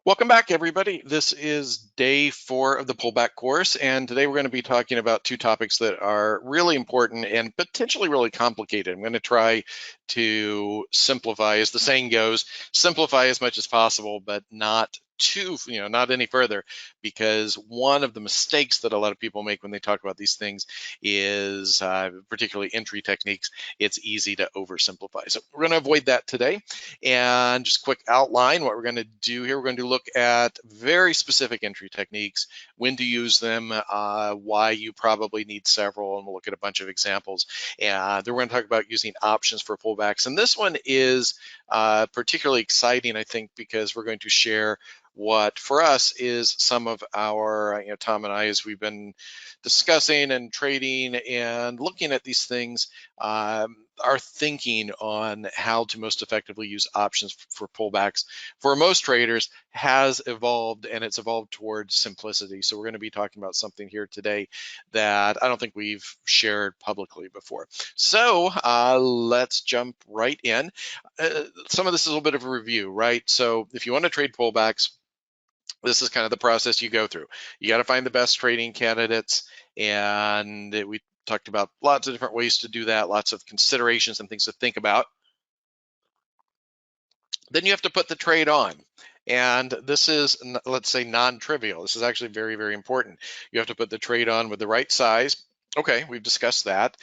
Welcome back, everybody. This is day 4 of the pullback course, and today we're going to be talking about two topics that are really important and potentially really complicated. I'm going to try to simplify, as the saying goes, simplify as much as possible, but not not any further, because one of the mistakes that a lot of people make when they talk about these things is, particularly entry techniques, it's easy to oversimplify. So we're going to avoid that today. And just quick outline, what we're going to do here, we're going to look at very specific entry techniques, when to use them, why you probably need several, and we'll look at a bunch of examples. And then we're going to talk about using options for pullbacks. And this one is particularly exciting, I think, because we're going to share what for us is some of our, Tom and I, as we've been discussing and trading and looking at these things, our thinking on how to most effectively use options for pullbacks for most traders has evolved, and it's evolved towards simplicity. So we're going to be talking about something here today that I don't think we've shared publicly before. So let's jump right in. Some of this is a little bit of a review, right? So if you want to trade pullbacks, this is kind of the process you go through. You got to find the best trading candidates, and we talked about lots of different ways to do that, lots of considerations and things to think about. Then you have to put the trade on. And this is, let's say, non-trivial. This is actually very, very important. You have to put the trade on with the right size. Okay, we've discussed that.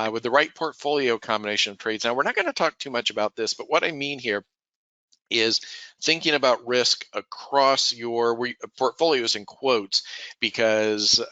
With the right portfolio combination of trades. Now, we're not going to talk too much about this, but what I mean here is thinking about risk across your portfolios in quotes, because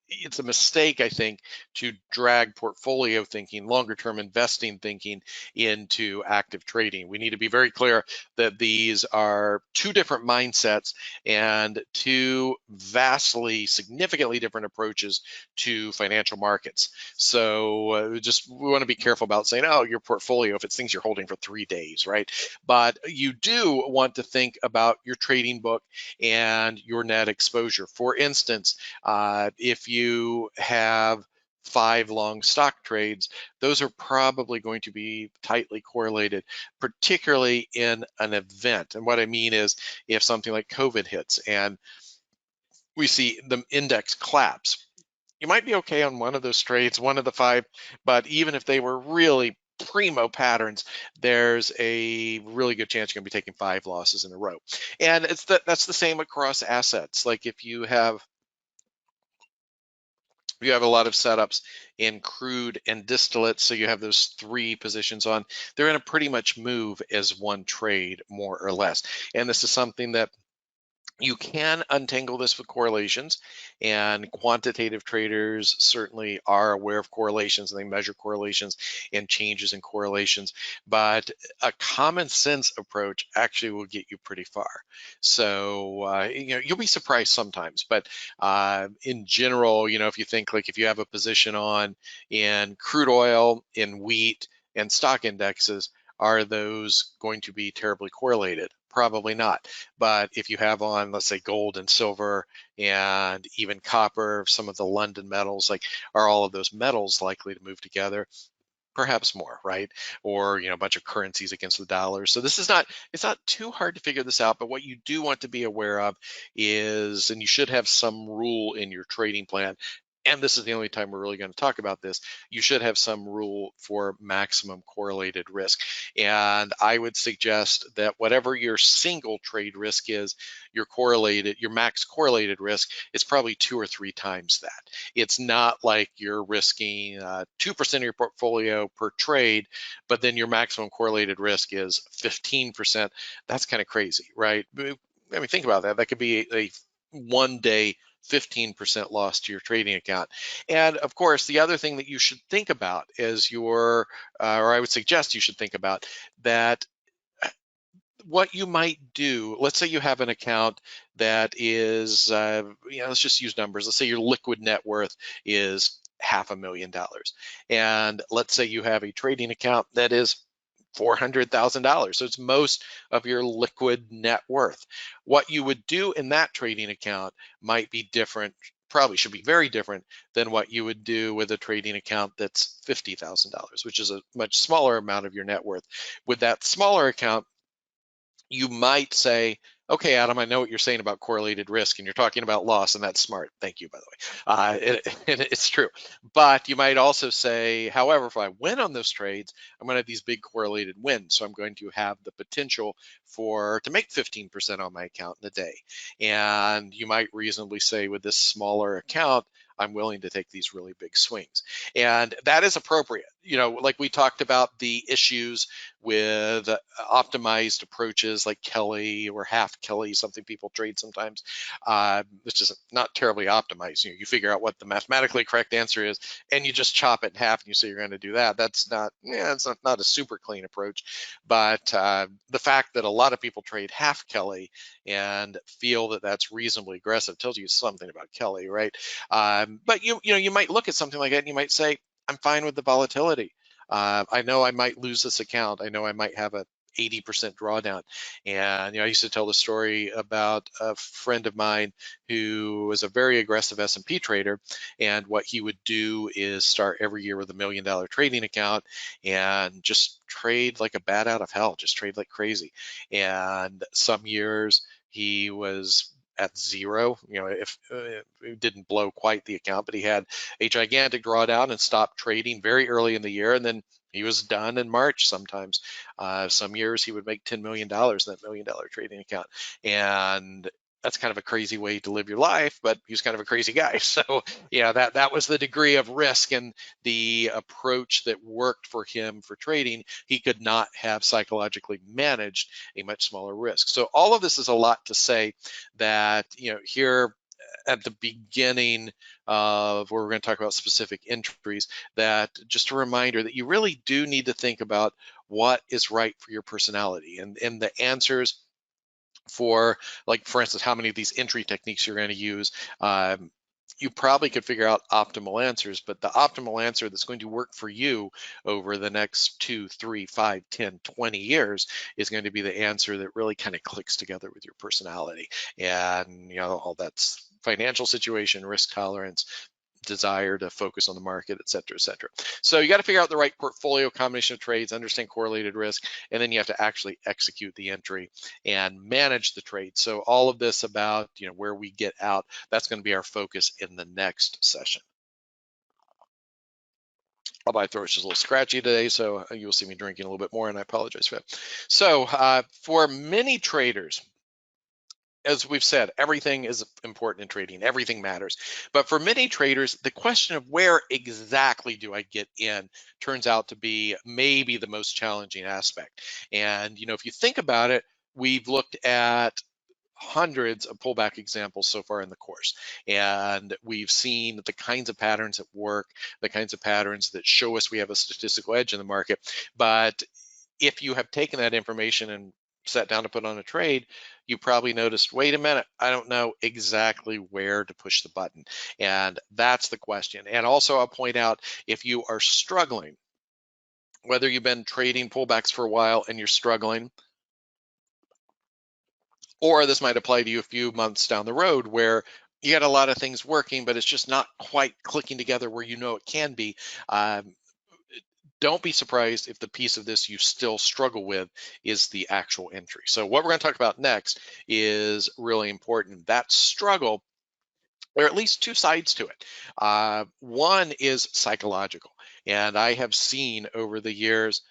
it's a mistake, I think, to drag portfolio thinking, longer term investing thinking into active trading. We need to be very clear that these are two different mindsets and two vastly, significantly different approaches to financial markets. So we want to be careful about saying, oh, your portfolio, if it's things you're holding for 3 days, right? But you do want to think about your trading book and your net exposure. For instance, if you have 5 long stock trades, those are probably going to be tightly correlated, particularly in an event. And what I mean is, if something like COVID hits and we see the index collapse, you might be okay on one of those trades, one of the 5, but even if they were really primo patterns, there's a really good chance you're going to be taking 5 losses in a row. And that's the same across assets. Like if you have a lot of setups in crude and distillate, so you have those 3 positions on, they're going to pretty much move as one trade, more or less. And this is something that you can untangle this with correlations, and quantitative traders certainly are aware of correlations, and they measure correlations and changes in correlations, but a common sense approach actually will get you pretty far. So you'll be surprised sometimes, but in general, if you think, like, if you have a position on in crude oil, in wheat, and stock indexes, are those going to be terribly correlated? Probably not. But if you have on, let's say, gold and silver and even copper, some of the London metals, like, are all of those metals likely to move together? Perhaps more, right? Or a bunch of currencies against the dollar. So it's not too hard to figure this out, but what you do want to be aware of is, and you should have some rule in your trading plan, and this is the only time we're really going to talk about this, you should have some rule for maximum correlated risk. And I would suggest that whatever your single trade risk is, your max correlated risk is probably 2 or 3 times that. It's not like you're risking 2% of your portfolio per trade, but then your maximum correlated risk is 15%. That's kind of crazy, right? I mean, think about that. That could be a 1 day 15% loss to your trading account. And of course, the other thing that you should think about is or I would suggest you should think about, that what you might do, let's say you have an account that is, let's just use numbers. Let's say your liquid net worth is $500,000. And let's say you have a trading account that is $400,000. So it's most of your liquid net worth. What you would do in that trading account might be different, probably should be very different than what you would do with a trading account that's $50,000, which is a much smaller amount of your net worth. With that smaller account, you might say, Okay, Adam, I know what you're saying about correlated risk, and you're talking about loss, and that's smart. Thank you, by the way. It's true. But you might also say, however, if I win on those trades, I'm going to have these big correlated wins. So I'm going to have the potential to make 15% on my account in a day. And you might reasonably say, with this smaller account, I'm willing to take these really big swings. And that is appropriate. Like we talked about the issues with optimized approaches like Kelly or half Kelly, something people trade sometimes, which is not terribly optimized. You figure out what the mathematically correct answer is, and you just chop it in half, and you say you're going to do that. That's not, it's not a super clean approach. But the fact that a lot of people trade half Kelly and feel that that's reasonably aggressive tells you something about Kelly, right? But you might look at something like that, and you might say, I'm fine with the volatility. I know I might lose this account. I know I might have a 80% drawdown. And I used to tell the story about a friend of mine who was a very aggressive S&P trader, and what he would do is start every year with $1 million trading account and just trade like a bat out of hell, just trade like crazy. And some years he was at zero, if it didn't blow quite the account, but he had a gigantic drawdown and stopped trading very early in the year, and then he was done in March sometimes. Some years he would make $10 million in that $1 million trading account. And that's kind of a crazy way to live your life, but he's kind of a crazy guy. So yeah, that was the degree of risk and the approach that worked for him for trading. He could not have psychologically managed a much smaller risk. So all of this is a lot to say that, here at the beginning of where we're going to talk about specific entries, that just a reminder that you really do need to think about what is right for your personality, and the answers for, like, for instance, how many of these entry techniques you're going to use. You probably could figure out optimal answers, but the optimal answer that's going to work for you over the next 2, 3, 5, 10, 20 years is going to be the answer that really kind of clicks together with your personality. And all that's financial situation, risk tolerance, desire to focus on the market, et cetera, et cetera. So you got to figure out the right portfolio combination of trades, understand correlated risk, and then you have to actually execute the entry and manage the trade. So all of this about where we get out, that's going to be our focus in the next session. My throat's just a little scratchy today, so you'll see me drinking a little bit more, and I apologize for that. So for many traders, as we've said, everything is important in trading. Everything matters. But for many traders, the question of where exactly do I get in turns out to be maybe the most challenging aspect. And, if you think about it, we've looked at hundreds of pullback examples so far in the course. And we've seen the kinds of patterns that work, the kinds of patterns that show us we have a statistical edge in the market. But if you have taken that information and sat down to put on a trade, you probably noticed, wait a minute, I don't know exactly where to push the button. And that's the question. And also, I'll point out, if you are struggling, whether you've been trading pullbacks for a while and you're struggling, or this might apply to you a few months down the road where you got a lot of things working, but it's just not quite clicking together where it can be. Don't be surprised if the piece of this you still struggle with is the actual entry. So what we're going to talk about next is really important. That struggle, there are at least two sides to it. One is psychological, and I have seen over the years,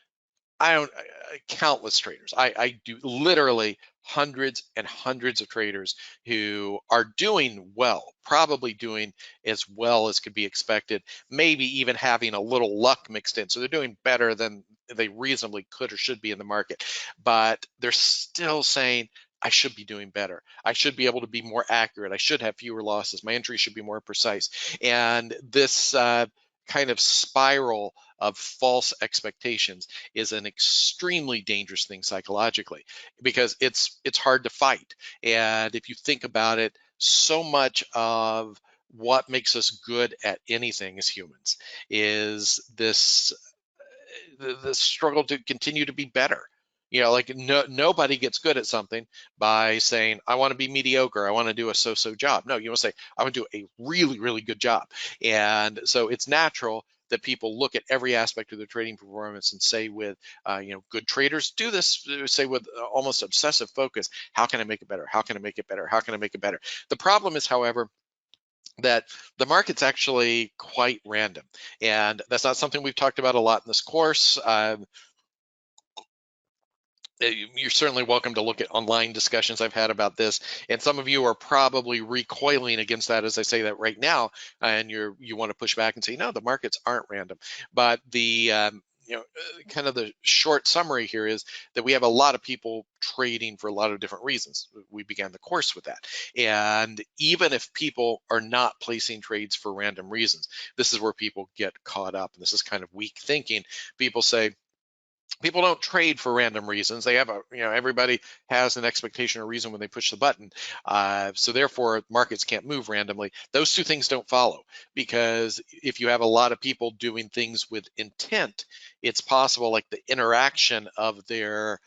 countless traders. I do literally hundreds and hundreds of traders who are doing well, probably doing as well as could be expected, maybe even having a little luck mixed in. So they're doing better than they reasonably could or should be in the market, but they're still saying, I should be doing better. I should be able to be more accurate. I should have fewer losses. My entry should be more precise. And this kind of spiral of false expectations is an extremely dangerous thing psychologically, because it's hard to fight. And if you think about it, so much of what makes us good at anything as humans is this the struggle to continue to be better. Like nobody gets good at something by saying, I want to be mediocre, I want to do a so-so job. No, you want to say, I want to do a really, really good job. And so it's natural that people look at every aspect of their trading performance and say with, good traders do this, say with almost obsessive focus, how can I make it better? How can I make it better? How can I make it better? The problem is, however, that the market's actually quite random. And that's not something we've talked about a lot in this course. You're certainly welcome to look at online discussions I've had about this, and some of you are probably recoiling against that as I say that right now, and you want to push back and say, no, the markets aren't random. But the kind of the short summary here is that we have a lot of people trading for a lot of different reasons. We began the course with that. And even if people are not placing trades for random reasons, this is where people get caught up. And this is kind of weak thinking. People say, people don't trade for random reasons. They have everybody has an expectation or reason when they push the button. So therefore, markets can't move randomly. Those two things don't follow, because if you have a lot of people doing things with intent, it's possible like the interaction of their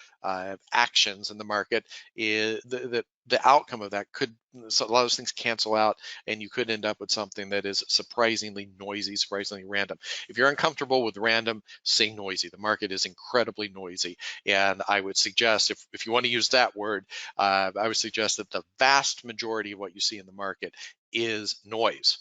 actions in the market is the outcome of that could, so a lot of those things cancel out, and you could end up with something that is surprisingly noisy, surprisingly random. If you're uncomfortable with random, say noisy. The market is incredibly noisy, and I would suggest, if you want to use that word, I would suggest that the vast majority of what you see in the market is noise.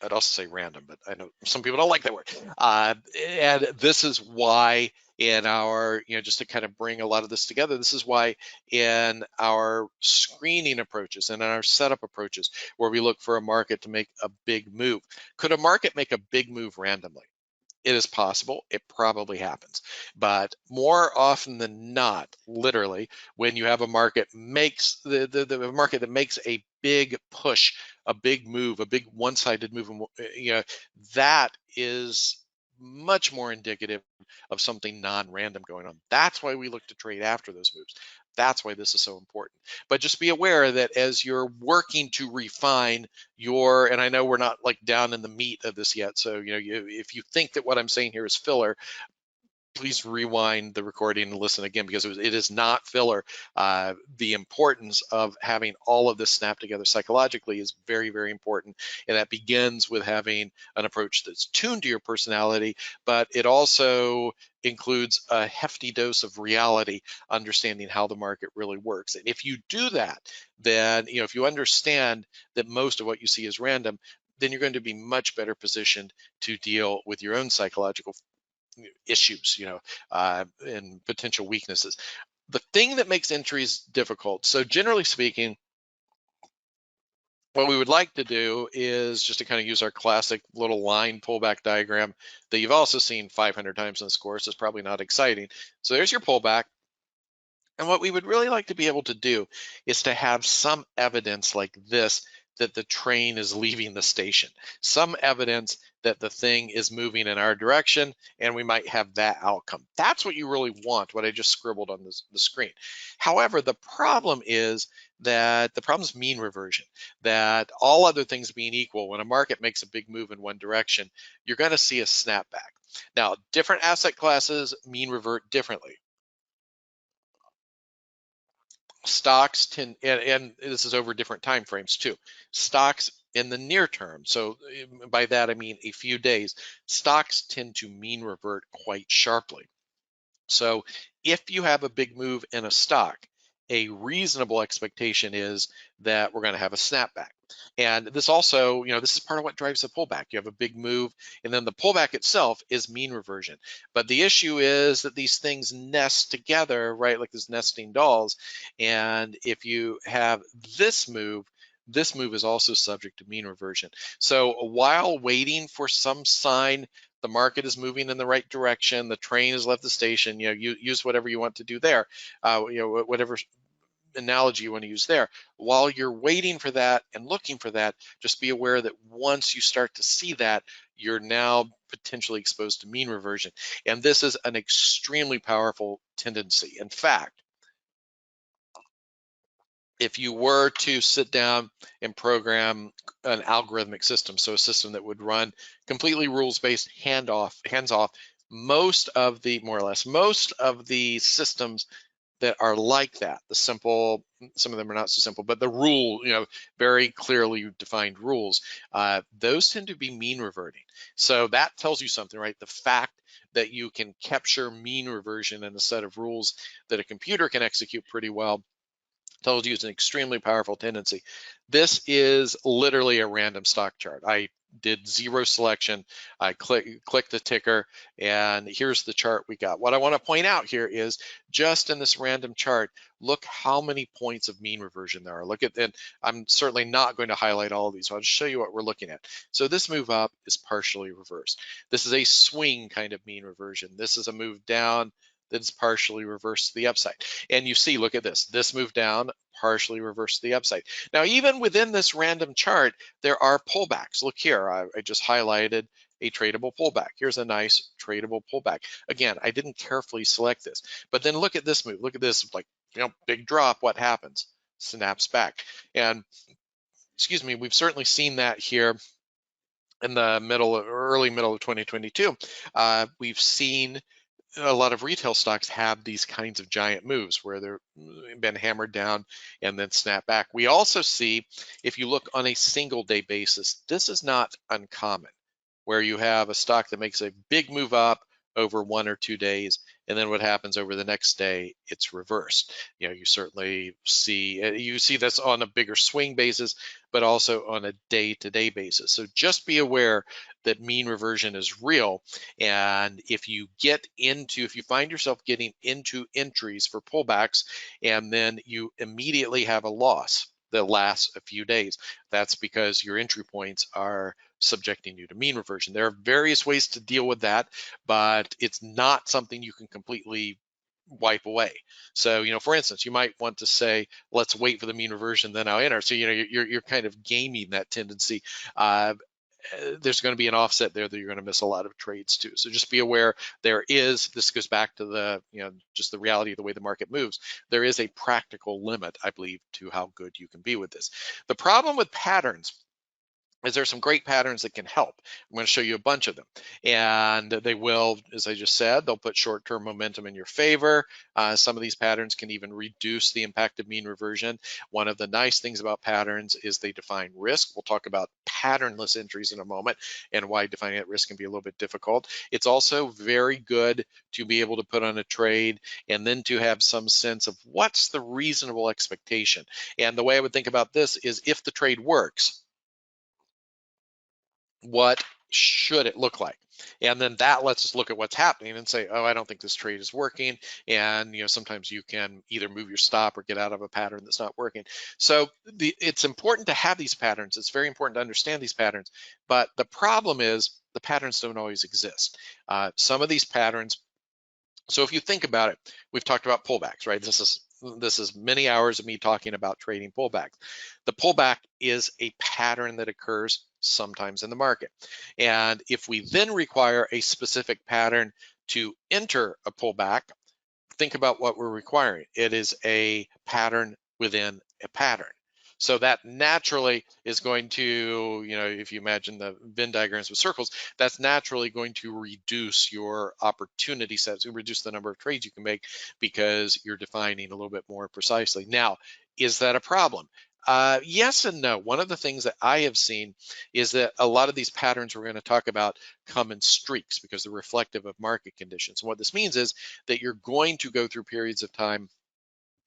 I'd also say random, but I know some people don't like that word. And this is why in our, just to kind of bring a lot of this together, this is why in our screening approaches and in our setup approaches, where we look for a market to make a big move, could a market make a big move randomly? It is possible. It probably happens. But more often than not, literally, when you have a market makes the market that makes a big push, a big move, a big one-sided move, that is much more indicative of something non-random going on. That's why we look to trade after those moves. That's why this is so important. But just be aware that as you're working to refine and I know we're not like down in the meat of this yet, so if you think that what I'm saying here is filler, please rewind the recording and listen again, because it is not filler. The importance of having all of this snap together psychologically is very, very important. And that begins with having an approach that's tuned to your personality, but it also includes a hefty dose of reality, understanding how the market really works. And if you do that, then, if you understand that most of what you see is random, then you're going to be much better positioned to deal with your own psychological issues, and potential weaknesses. The thing that makes entries difficult, so generally speaking, what we would like to do is just to kind of use our classic little line pullback diagram that you've also seen 500 times in this course. It's probably not exciting. So there's your pullback. And what we would really like to be able to do is to have some evidence like this, that the train is leaving the station, some evidence that the thing is moving in our direction, and we might have that outcome. That's what you really want, what I just scribbled on the screen. However, the problem is mean reversion, that all other things being equal, when a market makes a big move in one direction, you're going to see a snapback. Now, different asset classes mean revert differently. Stocks tend, and this is over different time frames too, stocks in the near term, so by that I mean a few days, stocks tend to mean revert quite sharply. So if you have a big move in a stock, a reasonable expectation is that we're going to have a snapback. And this also, this is part of what drives the pullback. You have a big move, and then the pullback itself is mean reversion. But the issue is that these things nest together, right? Like these nesting dolls. And if you have this move is also subject to mean reversion. So while waiting for some sign the market is moving in the right direction, the train has left the station, you use whatever you want to do there, whatever analogy you want to use there. While you're waiting for that and looking for that, just be aware that once you start to see that, you're now potentially exposed to mean reversion. And this is an extremely powerful tendency. In fact, if you were to sit down and program an algorithmic system, so a system that would run completely rules-based, hands off, more or less, most of the systems that are like that, the simple, some of them are not so simple, but the rule, very clearly defined rules, those tend to be mean reverting. So that tells you something, right? The fact that you can capture mean reversion in a set of rules that a computer can execute pretty well tells you it's an extremely powerful tendency. This is literally a random stock chart. I did zero selection. I click the ticker, and here's the chart we got. What I want to point out here is just in this random chart, look how many points of mean reversion there are. Look at that. I'm certainly not going to highlight all of these, so I'll just show you what we're looking at. So this move up is partially reversed. This is a swing kind of mean reversion. This is a move down that's partially reversed to the upside. And you see, look at this move down, partially reversed to the upside. Now, even within this random chart, there are pullbacks. Look here, I just highlighted a tradable pullback. Here's a nice tradable pullback. Again, I didn't carefully select this, but then look at this move. Look at this, like, big drop. What happens? Snaps back. And excuse me, we've certainly seen that here in the early middle of 2022. We've seen a lot of retail stocks have these kinds of giant moves where they've been hammered down and then snap back. We also see, if you look on a single day basis, this is not uncommon, where you have a stock that makes a big move up over 1 or 2 days, and then what happens over the next day, it's reversed. You certainly see this on a bigger swing basis, but also on a day-to-day basis. So just be aware that mean reversion is real, and if you find yourself getting into entries for pullbacks and then you immediately have a loss that lasts a few days, that's because your entry points are subjecting you to mean reversion. There are various ways to deal with that, but it's not something you can completely wipe away. So, for instance, you might want to say, let's wait for the mean reversion, then I'll enter. So, you're kind of gaming that tendency. There's going to be an offset there that you're going to miss a lot of trades too. So just be aware this goes back to the, just the reality of the way the market moves. There is a practical limit, I believe, to how good you can be with this. The problem with patterns is there some great patterns that can help. I'm going to show you a bunch of them, and they will, as I just said, they'll put short-term momentum in your favor. Some of these patterns can even reduce the impact of mean reversion. One of the nice things about patterns is they define risk. We'll talk about patternless entries in a moment and why defining that risk can be a little bit difficult. It's also very good to be able to put on a trade and then to have some sense of what's the reasonable expectation. And the way I would think about this is, if the trade works, what should it look like? And then that lets us look at what's happening and say, oh, I don't think this trade is working. And sometimes you can either move your stop or get out of a pattern that's not working. So it's important to have these patterns. It's very important to understand these patterns. But the problem is the patterns don't always exist. Some of these patterns, so if you think about it, we've talked about pullbacks, right? This is many hours of me talking about trading pullbacks. The pullback is a pattern that occurs sometimes in the market. And if we then require a specific pattern to enter a pullback, think about what we're requiring. It is a pattern within a pattern. So that naturally is going to, if you imagine the Venn diagrams with circles, that's naturally going to reduce your opportunity sets, reduce the number of trades you can make, because you're defining a little bit more precisely. Now, is that a problem? Yes and no. One of the things that I have seen is that a lot of these patterns we're going to talk about come in streaks because they're reflective of market conditions. And what this means is that you're going to go through periods of time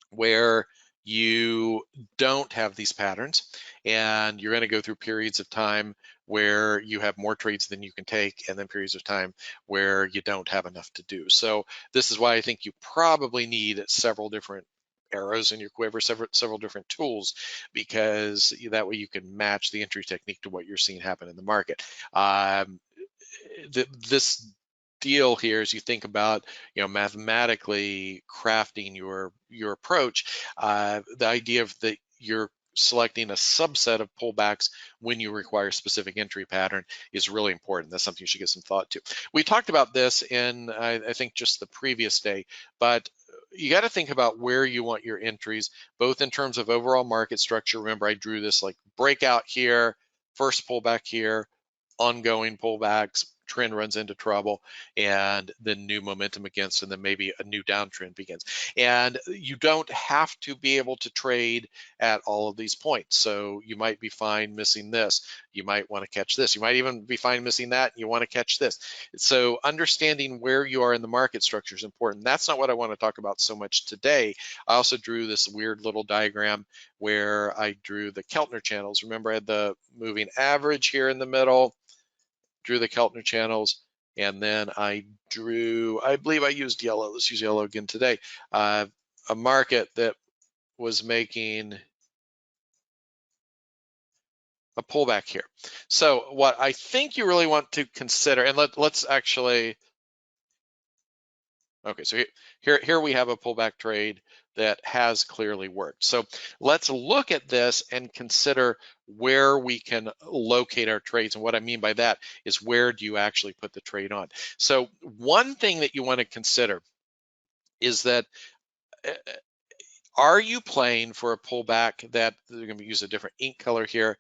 where you don't have these patterns, and you're going to go through periods of time where you have more trades than you can take, and then periods of time where you don't have enough to do. So this is why I think you probably need several different arrows in your quiver, several different tools, because that way you can match the entry technique to what you're seeing happen in the market. This deal here, as you think about mathematically crafting your approach, the idea of that you're selecting a subset of pullbacks when you require a specific entry pattern is really important. That's something you should give some thought to. We talked about this in I think just the previous day, but you got to think about where you want your entries, both in terms of overall market structure. Remember, I drew this like breakout here, first pullback here, ongoing pullbacks, trend runs into trouble, and then new momentum against, and then maybe a new downtrend begins. And you don't have to be able to trade at all of these points. So you might be fine missing this. You might want to catch this. You might even be fine missing that. And you want to catch this. So understanding where you are in the market structure is important. That's not what I want to talk about so much today. I also drew this weird little diagram where I drew the Keltner channels. Remember, I had the moving average here in the middle, drew the Keltner channels, and then I drew, I believe I used yellow. Let's use yellow again today. A market that was making a pullback here. So what I think you really want to consider, and let's actually, okay, so here we have a pullback trade that has clearly worked. So let's look at this and consider where we can locate our trades. And what I mean by that is, where do you actually put the trade on? So one thing that you want to consider is that, are you playing for a pullback that, they're going to use a different ink color here,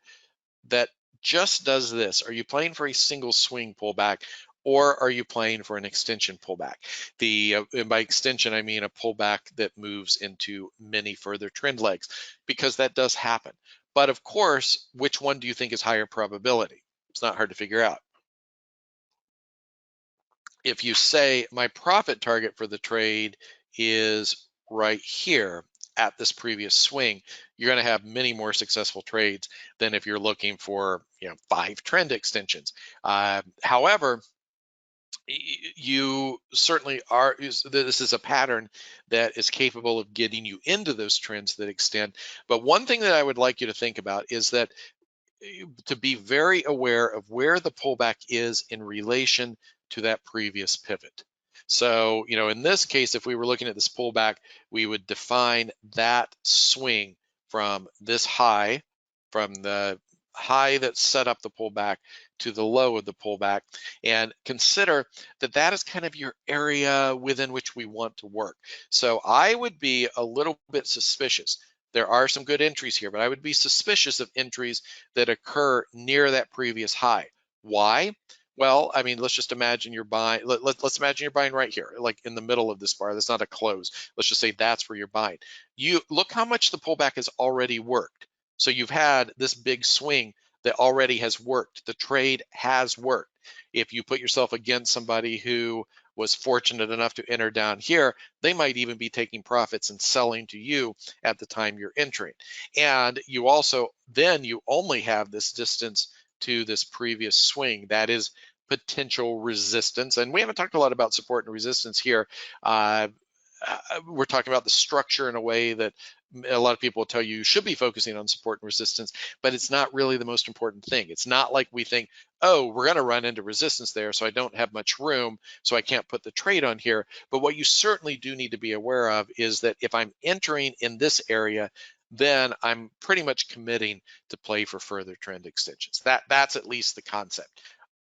that just does this? Are you playing for a single swing pullback, or are you playing for an extension pullback? And by extension, I mean a pullback that moves into many further trend legs, because that does happen. But of course, which one do you think is higher probability? It's not hard to figure out. If you say my profit target for the trade is right here at this previous swing, you're going to have many more successful trades than if you're looking for 5 trend extensions. However, you certainly are. This is a pattern that is capable of getting you into those trends that extend. But one thing that I would like you to think about is that, to be very aware of where the pullback is in relation to that previous pivot. So, in this case, if we were looking at this pullback, we would define that swing from this high, from the high that set up the pullback to the low of the pullback, and consider that that is kind of your area within which we want to work. So I would be a little bit suspicious. There are some good entries here, but I would be suspicious of entries that occur near that previous high. Why? Well, I mean, let's just imagine you're buying. Let's imagine you're buying right here, like in the middle of this bar. That's not a close. Let's just say that's where you're buying. You look how much the pullback has already worked. So you've had this big swing that already has worked. The trade has worked. If you put yourself against somebody who was fortunate enough to enter down here, they might even be taking profits and selling to you at the time you're entering. And you also, then you only have this distance to this previous swing. That is potential resistance. And we haven't talked a lot about support and resistance here. We're talking about the structure in a way that a lot of people will tell you should be focusing on support and resistance, but it's not really the most important thing. It's not like we think, oh, we're going to run into resistance there, so I don't have much room, so I can't put the trade on here. But what you certainly do need to be aware of is that if I'm entering in this area, then I'm pretty much committing to play for further trend extensions. That's at least the concept,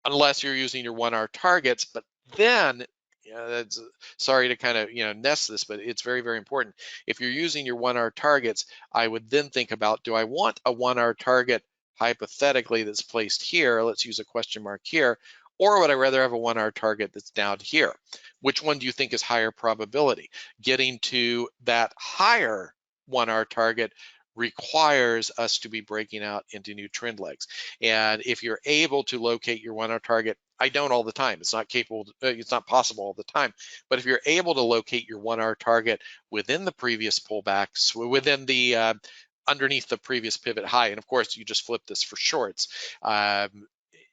unless you're using your 1 hour targets. But then, that's, sorry to kind of nest this, but it's very, very important. If you're using your 1 hour targets, I would then think about, do I want a 1 hour target hypothetically that's placed here? Let's use a question mark here. Or would I rather have a 1 hour target that's down here? Which one do you think is higher probability? Getting to that higher 1 hour target requires us to be breaking out into new trend legs. And if you're able to locate your 1 hour target, I don't all the time. It's not capable. It's not possible all the time. But if you're able to locate your 1 hour target within the previous pullbacks, within the underneath the previous pivot high, and of course you just flip this for shorts,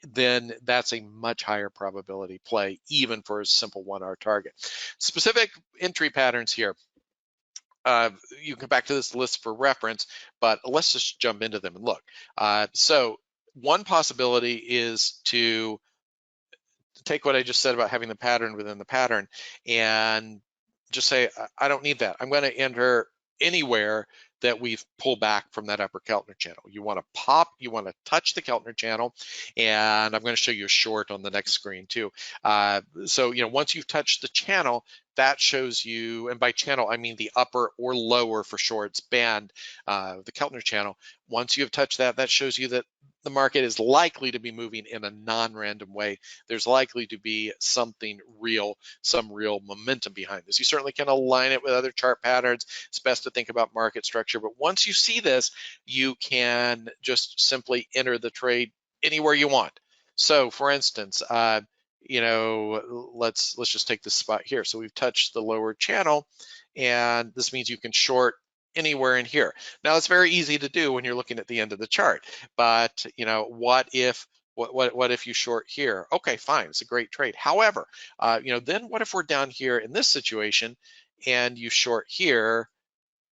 then that's a much higher probability play, even for a simple 1 hour target. Specific entry patterns here. You can come back to this list for reference, but let's just jump into them and look. So one possibility is to take what I just said about having the pattern within the pattern and just say, I don't need that. I'm going to enter anywhere that we've pulled back from that upper Keltner channel. You want to pop, you want to touch the Keltner channel, and I'm going to show you a short on the next screen too. So once you've touched the channel, that shows you, and by channel, I mean the upper or lower for shorts band, the Keltner channel. Once you have touched that, that shows you that the market is likely to be moving in a non-random way. There's likely to be something real, some real momentum behind this. You certainly can align it with other chart patterns. It's best to think about market structure, but once you see this, you can just simply enter the trade anywhere you want. So for instance, let's just take this spot here. So we've touched the lower channel, and this means you can short anywhere in here. Now it's very easy to do when you're looking at the end of the chart, but what if you short here? Okay, fine, it's a great trade. However, then what if we're down here in this situation and you short here,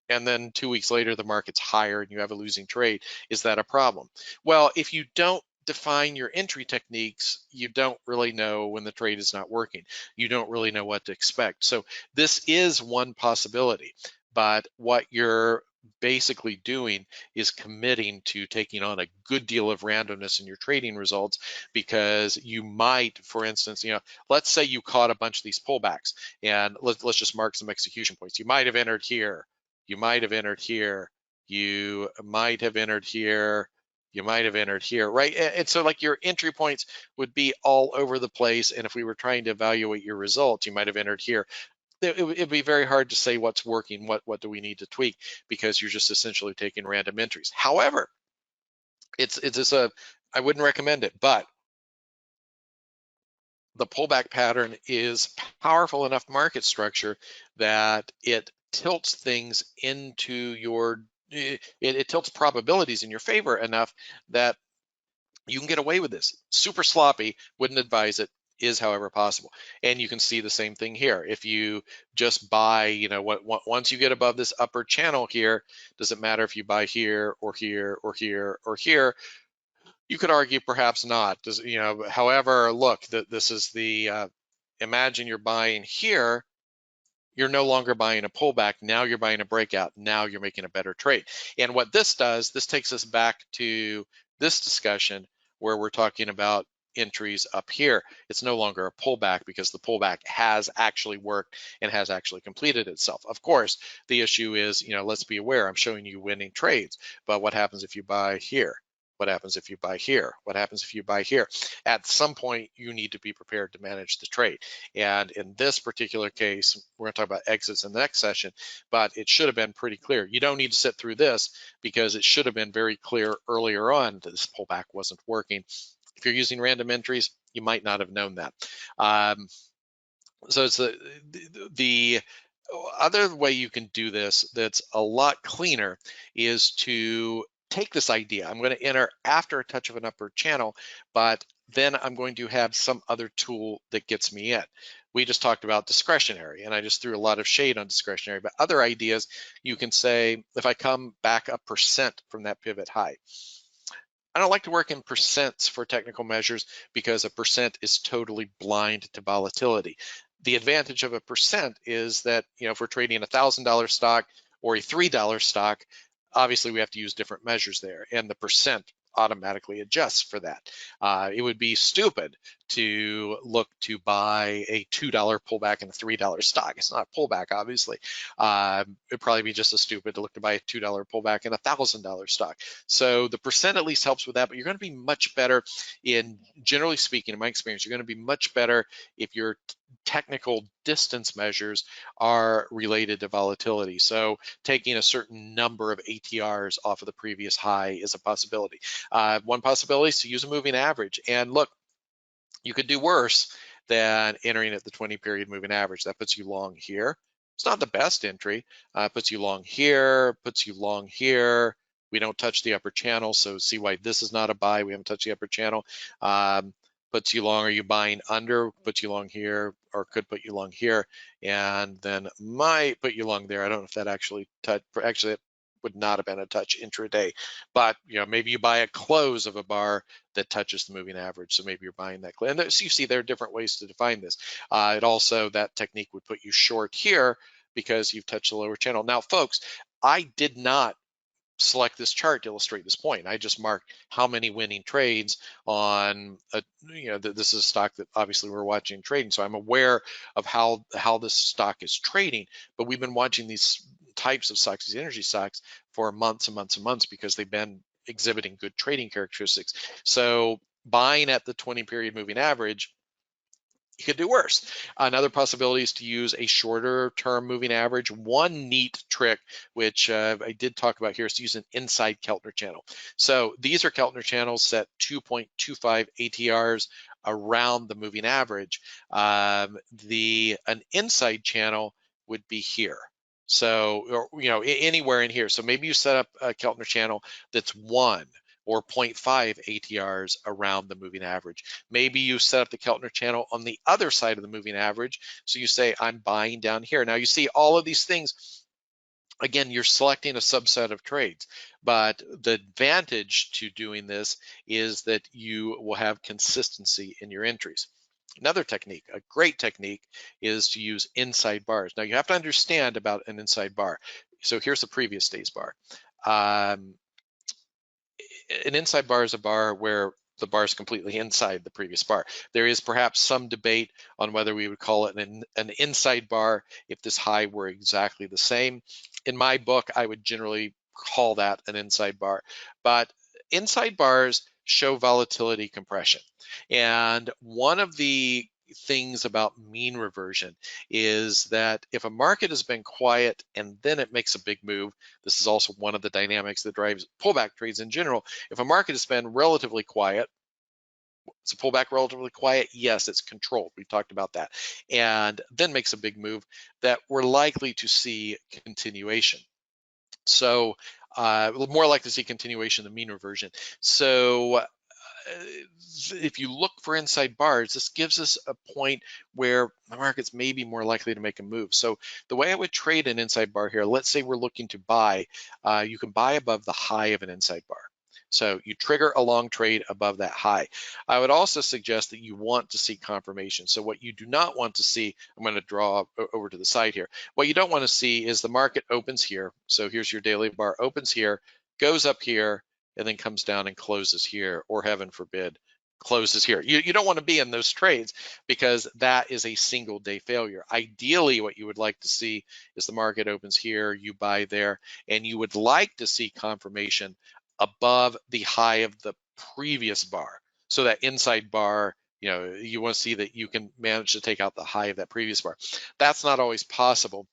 and then 2 weeks later the market's higher and you have a losing trade? Is that a problem? Well, if you don't define your entry techniques, you don't really know when the trade is not working. You don't really know what to expect. So this is one possibility, but what you're basically doing is committing to taking on a good deal of randomness in your trading results, because you might, for instance, let's say you caught a bunch of these pullbacks, and let's just mark some execution points. You might have entered here, you might have entered here, you might have entered here, you might have entered here, right? And so like your entry points would be all over the place. And if we were trying to evaluate your results, you might have entered here. It'd be very hard to say what's working, what do we need to tweak, because you're just essentially taking random entries. However, I wouldn't recommend it, but the pullback pattern is powerful enough market structure that it tilts things into your, it tilts probabilities in your favor enough that you can get away with this. Super sloppy, wouldn't advise it, is however possible. And you can see the same thing here. If you just buy, once you get above this upper channel here, doesn't matter if you buy here or here or here or here. You could argue perhaps not. However, look, this is the, imagine you're buying here, you're no longer buying a pullback. Now you're buying a breakout. Now you're making a better trade. And what this does, this takes us back to this discussion where we're talking about entries up here. It's no longer a pullback because the pullback has actually worked and has actually completed itself. Of course, the issue is, let's be aware, I'm showing you winning trades, but what happens if you buy here? What happens if you buy here? What happens if you buy here? At some point, you need to be prepared to manage the trade. And in this particular case, we're going to talk about exits in the next session, but it should have been pretty clear. You don't need to sit through this because it should have been very clear earlier on that this pullback wasn't working. If you're using random entries, you might not have known that. So it's the other way you can do this that's a lot cleaner is to take this idea. I'm going to enter after a touch of an upper channel, but then I'm going to have some other tool that gets me in. We just talked about discretionary, and I just threw a lot of shade on discretionary, but other ideas, you can say, if I come back a percent from that pivot high, I don't like to work in percents for technical measures because a percent is totally blind to volatility. The advantage of a percent is that, if we're trading a $1,000 stock or a $3 stock, obviously we have to use different measures there, and the percent automatically adjusts for that. It would be stupid to look to buy a $2 pullback in a $3 stock. It's not a pullback, obviously. It'd probably be just as stupid to look to buy a $2 pullback in a $1,000 stock. So the percent at least helps with that, but you're going to be much better generally speaking, in my experience, you're going to be much better if your technical distance measures are related to volatility. So taking a certain number of ATRs off of the previous high is a possibility. One possibility is to use a moving average. And look, you could do worse than entering at the 20-period moving average. That puts you long here. It's not the best entry. Puts you long here, puts you long here. We don't touch the upper channel, so see why this is not a buy. We haven't touched the upper channel. Puts you long. Are you buying under? Puts you long here, or could put you long here, and then might put you long there. I don't know if that actually it would not have been a touch intraday, but maybe you buy a close of a bar that touches the moving average, so maybe you're buying that. And so you see there are different ways to define this. It also, that technique would put you short here because you've touched the lower channel. Now, folks, I did not select this chart to illustrate this point. I just marked how many winning trades on a, this is a stock that obviously we're watching trading, so I'm aware of how this stock is trading. But we've been watching these types of stocks, these energy stocks, for months and months and months because they've been exhibiting good trading characteristics. So buying at the 20-period moving average, you could do worse. Another possibility is to use a shorter term moving average. One neat trick, which I did talk about here, is to use an inside Keltner channel. So these are Keltner channels set 2.25 ATRs around the moving average. An inside channel would be here. So, or, anywhere in here. So maybe you set up a Keltner channel that's 1 or 0.5 ATRs around the moving average. Maybe you set up the Keltner channel on the other side of the moving average. So you say, I'm buying down here. Now you see all of these things. Again, you're selecting a subset of trades, but the advantage to doing this is that you will have consistency in your entries. Another technique, a great technique, is to use inside bars. Now you have to understand about an inside bar. So here's the previous day's bar. An inside bar is a bar where the bar is completely inside the previous bar. There is perhaps some debate on whether we would call it an inside bar if this high were exactly the same. In my book, I would generally call that an inside bar. But inside bars show volatility compression. And one of the things about mean reversion is that if a market has been quiet and then it makes a big move, this is also one of the dynamics that drives pullback trades in general. If a market has been relatively quiet, is a pullback relatively quiet? Yes, it's controlled. We talked about that. And then makes a big move, that we're likely to see continuation. So more likely to see continuation than mean reversion. So if you look for inside bars, this gives us a point where the market's maybe more likely to make a move. So the way I would trade an inside bar here, let's say we're looking to buy, you can buy above the high of an inside bar. So you trigger a long trade above that high. I would also suggest that you want to see confirmation. So what you do not want to see, I'm going to draw over to the side here. What you don't want to see is the market opens here. So here's your daily bar, opens here, goes up here, and then comes down and closes here, or heaven forbid, closes here. You don't want to be in those trades because that is a single day failure. Ideally, what you would like to see is the market opens here, you buy there, and you would like to see confirmation above the high of the previous bar. So that inside bar, you want to see that you can manage to take out the high of that previous bar. That's not always possible.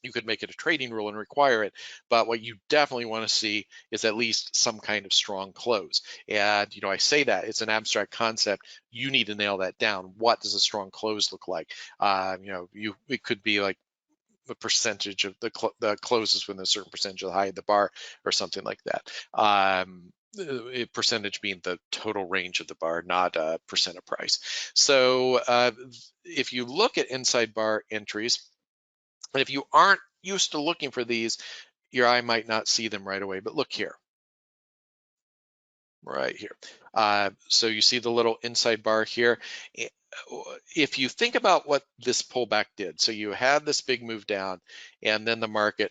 You could make it a trading rule and require it, but what you definitely want to see is at least some kind of strong close. And I say that it's an abstract concept. You need to nail that down. What does a strong close look like? It could be like the percentage of the closes within a certain percentage of the high of the bar, or something like that. Percentage being the total range of the bar, not a percent of price. So if you look at inside bar entries, and if you aren't used to looking for these, your eye might not see them right away, but look here, right here. So you see the little inside bar here. If you think about what this pullback did, so you had this big move down and then the market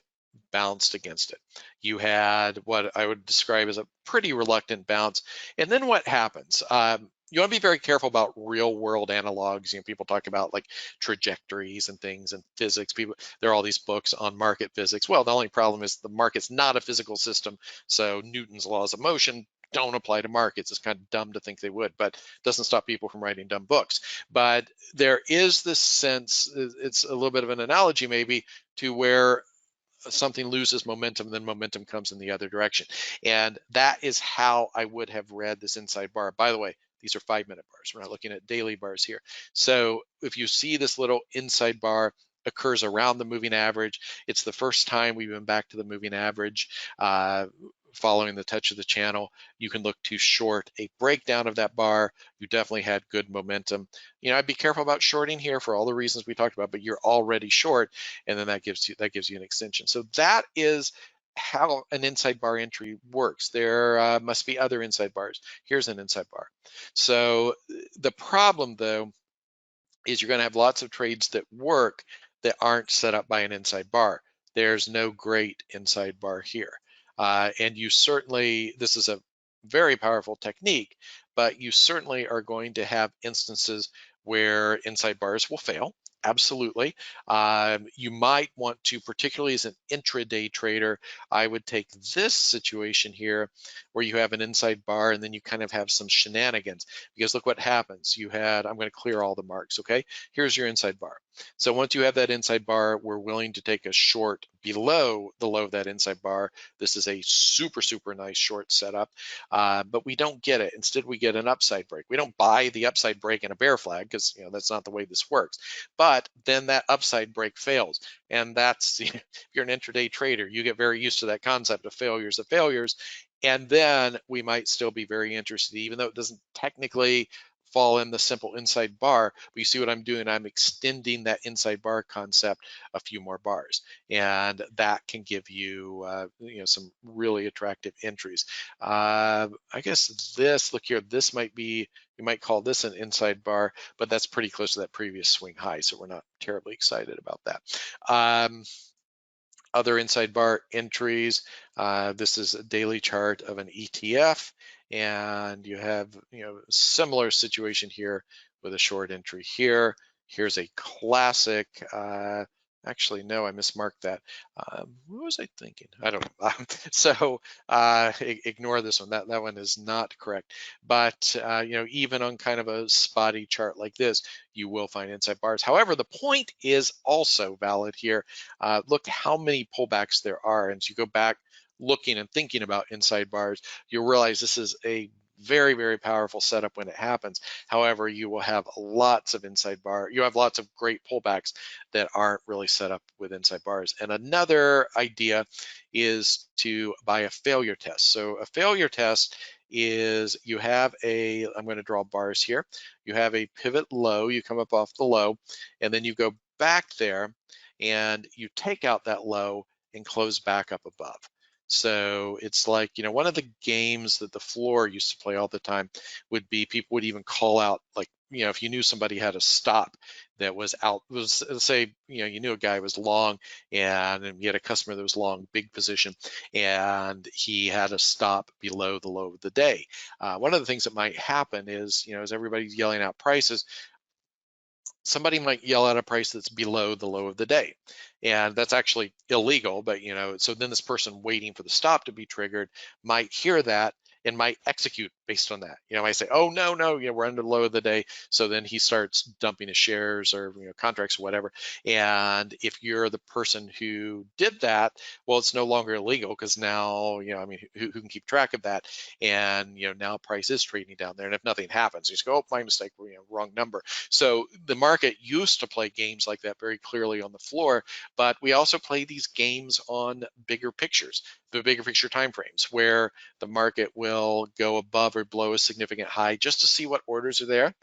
bounced against it. You had what I would describe as a pretty reluctant bounce. And then what happens? You want to be very careful about real world analogs. People talk about like trajectories and things and physics. There are all these books on market physics. Well, the only problem is the market's not a physical system. So Newton's laws of motion don't apply to markets. It's kind of dumb to think they would, but it doesn't stop people from writing dumb books. But there is this sense, it's a little bit of an analogy maybe, to where something loses momentum, then momentum comes in the other direction. And that is how I would have read this inside bar. By the way, these are 5-minute bars. We're not looking at daily bars here. So if you see this little inside bar occurs around the moving average, it's the first time we've been back to the moving average following the touch of the channel. You can look to short a breakdown of that bar. You definitely had good momentum. I'd be careful about shorting here for all the reasons we talked about, but you're already short, and then that gives you an extension. So that is how an inside bar entry works. There must be other inside bars. Here's an inside bar. So the problem, though, is you're going to have lots of trades that work that aren't set up by an inside bar. There's no great inside bar here. And you certainly, this is a very powerful technique, but you certainly are going to have instances where inside bars will fail. Absolutely. You might want to, particularly as an intraday trader, I would take this situation here where you have an inside bar and then you kind of have some shenanigans, because look what happens. You had, I'm going to clear all the marks, okay? Here's your inside bar. So once you have that inside bar, we're willing to take a short below the low of that inside bar. This is a super, super nice short setup, but we don't get it. Instead, we get an upside break. We don't buy the upside break in a bear flag, because that's not the way this works. But then that upside break fails, and that's if you're an intraday trader, you get very used to that concept of failures of failures, and then we might still be very interested, even though it doesn't technically fall in the simple inside bar. But you see what I'm doing? I'm extending that inside bar concept a few more bars, and that can give you, some really attractive entries. I guess this, look here, this might be, you might call this an inside bar, but that's pretty close to that previous swing high, so we're not terribly excited about that. Other inside bar entries. This is a daily chart of an ETF, and you have similar situation here with a short entry here. Here's a classic. Actually, no, I mismarked that. What was I thinking? I don't know. So ignore this one. That one is not correct. But even on kind of a spotty chart like this, you will find inside bars. However, the point is also valid here. Look how many pullbacks there are, and as you go back looking and thinking about inside bars, you'll realize this is a very, very powerful setup when it happens. However, you will have lots of inside bar. You have lots of great pullbacks that aren't really set up with inside bars. And another idea is to buy a failure test. So a failure test is you have a, I'm going to draw bars here. You have a pivot low, you come up off the low, and then you go back there and you take out that low and close back up above. So it's like, one of the games that the floor used to play all the time would be, people would even call out, like, if you knew somebody had a stop that was out, say, you knew a guy was long, and you had a customer that was long, big position, and he had a stop below the low of the day. One of the things that might happen is, as everybody's yelling out prices, somebody might yell out a price that's below the low of the day, and that's actually illegal. But so then this person waiting for the stop to be triggered might hear that and might execute based on that. Might say, oh, no, we're under the low of the day. So then he starts dumping his shares or contracts or whatever. And if you're the person who did that, well, it's no longer illegal, because now who can keep track of that? And now price is trading down there, and if nothing happens, you just go, oh, my mistake, wrong number. So the market used to play games like that very clearly on the floor, but we also play these games on bigger pictures, the bigger picture timeframes, where the market will go above or below a significant high just to see what orders are there,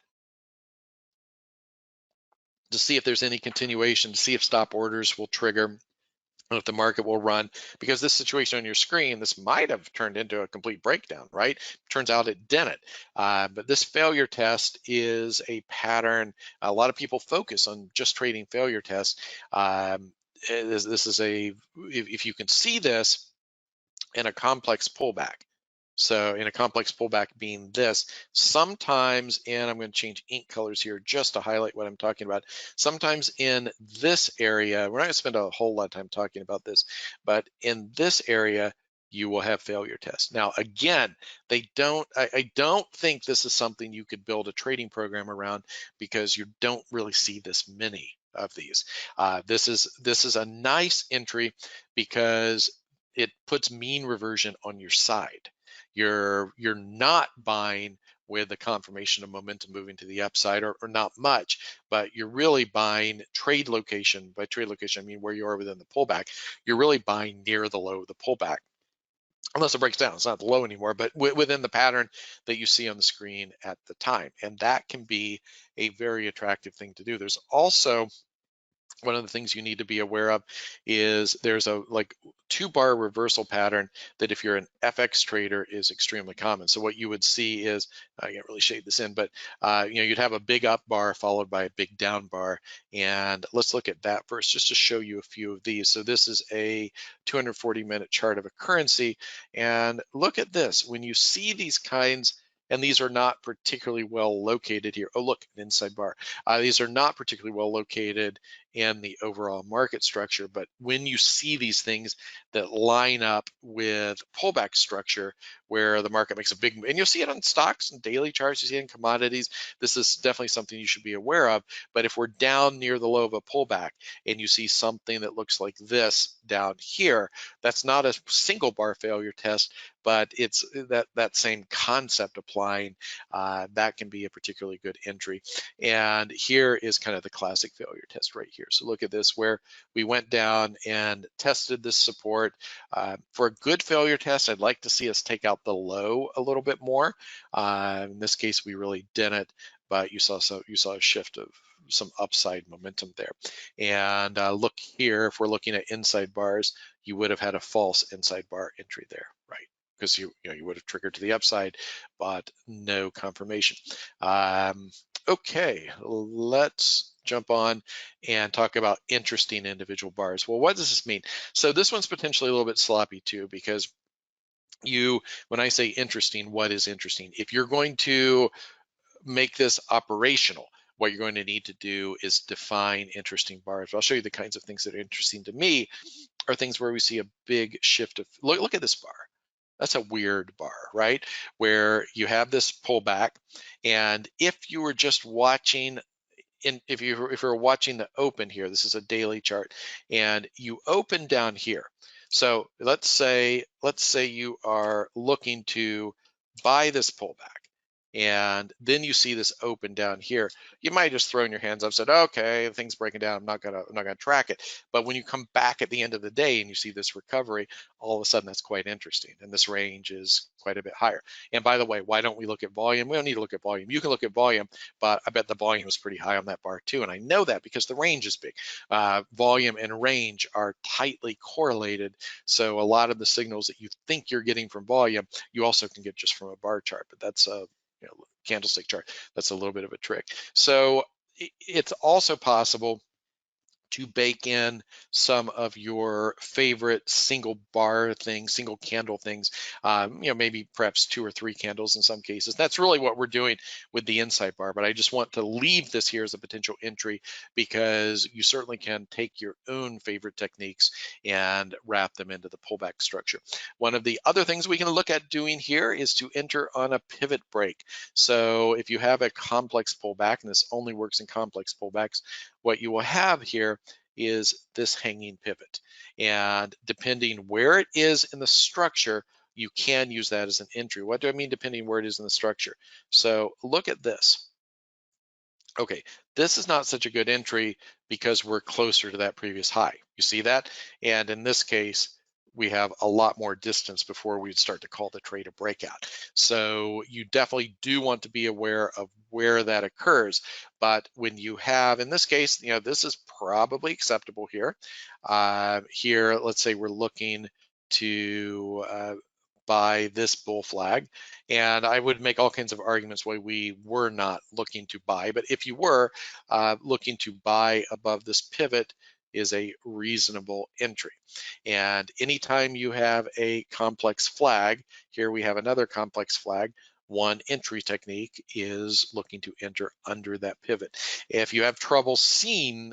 to see if there's any continuation, to see if stop orders will trigger, if the market will run. Because this situation on your screen, this might have turned into a complete breakdown, right? Turns out it didn't. But this failure test is a pattern. A lot of people focus on just trading failure tests. This is if you can see this in a complex pullback. So in a complex pullback being this, sometimes, and I'm going to change ink colors here just to highlight what I'm talking about. Sometimes in this area, we're not going to spend a whole lot of time talking about this, but in this area, you will have failure tests. Now, again, I don't think this is something you could build a trading program around, because you don't really see this many of these. This is a nice entry because it puts mean reversion on your side. You're not buying with the confirmation of momentum moving to the upside, or not much, but you're really buying trade location. By trade location, I mean where you are within the pullback. You're really buying near the low of the pullback, unless it breaks down. It's not the low anymore, but within the pattern that you see on the screen at the time. And that can be a very attractive thing to do. There's also one of the things you need to be aware of is there's a like 2-bar reversal pattern that if you're an FX trader is extremely common. So what you would see is, I can't really shade this in, but you'd have a big up bar followed by a big down bar. And let's look at that first just to show you a few of these. So this is a 240-minute chart of a currency. And look at this. When you see these kinds, and these are not particularly well located here. Oh, look, an inside bar. These are not particularly well located in the overall market structure. But when you see these things that line up with pullback structure where the market makes a big, and you'll see it on stocks and daily charts, you see it in commodities, this is definitely something you should be aware of. But if we're down near the low of a pullback and you see something that looks like this down here, that's not a single bar failure test, but it's that same concept applying. That can be a particularly good entry. And here is kind of the classic failure test right here. So look at this, where we went down and tested this support. For a good failure test, I'd like to see us take out the low a little bit more. In this case, we really didn't, but you saw a shift of some upside momentum there. And look here, if we're looking at inside bars, you would have had a false inside bar entry there, right? Because you would have triggered to the upside, but no confirmation. Okay, let's jump on and talk about interesting individual bars. Well, what does this mean? So this one's potentially a little bit sloppy too, because when I say interesting, what is interesting? If you're going to make this operational, what you're going to need to do is define interesting bars. I'll show you the kinds of things that are interesting to me are things where we see a big shift of, look at this bar. That's a weird bar, right? Where you have this pullback, and if you were just watching, if you're watching the open here, this is a daily chart, and you open down here. So let's say you are looking to buy this pullback, and then you see this open down here. You might just throw in your hands up, said, okay, things breaking down, I'm not gonna track it. But when you come back at the end of the day and you see this recovery, all of a sudden that's quite interesting, and this range is quite a bit higher. And by the way, why don't we look at volume? We don't need to look at volume. You can look at volume, but I bet the volume is pretty high on that bar too, and I know that because the range is big. Volume and range are tightly correlated, so a lot of the signals that you think you're getting from volume, you also can get just from a bar chart, but that's a candlestick chart. That's a little bit of a trick. So it's also possible to bake in some of your favorite single bar things, single candle things, maybe perhaps 2 or 3 candles in some cases. That's really what we're doing with the inside bar, but I just want to leave this here as a potential entry because you certainly can take your own favorite techniques and wrap them into the pullback structure. One of the other things we can look at doing here is to enter on a pivot break. So if you have a complex pullback, and this only works in complex pullbacks, what you will have here is this hanging pivot. And depending where it is in the structure, you can use that as an entry. What do I mean depending where it is in the structure? So look at this. Okay, this is not such a good entry because we're closer to that previous high. You see that? And in this case, we have a lot more distance before we'd start to call the trade a breakout. So you definitely do want to be aware of where that occurs. But when you have, in this case, this is probably acceptable here. Here, let's say we're looking to buy this bull flag, and I would make all kinds of arguments why we were not looking to buy, but if you were looking to buy above this pivot is a reasonable entry. And anytime you have a complex flag, here we have another complex flag, one entry technique is looking to enter under that pivot. If you have trouble seeing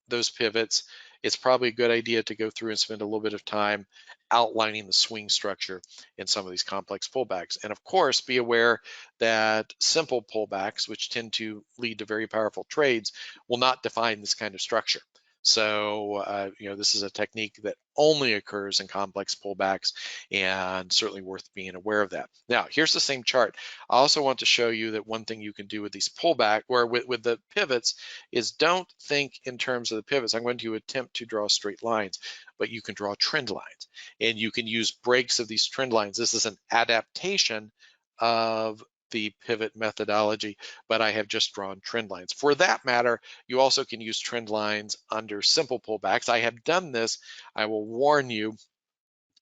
those pivots, it's probably a good idea to go through and spend a little bit of time outlining the swing structure in some of these complex pullbacks. And of course, be aware that simple pullbacks, which tend to lead to very powerful trades, will not define this kind of structure. So, this is a technique that only occurs in complex pullbacks and certainly worth being aware of that. Now, here's the same chart. I also want to show you that one thing you can do with these pullback or with the pivots is don't think in terms of the pivots. I'm going to attempt to draw straight lines, but you can draw trend lines and you can use breaks of these trend lines. This is an adaptation of the pivot methodology, but I have just drawn trend lines. For that matter, you also can use trend lines under simple pullbacks. I have done this. I will warn you,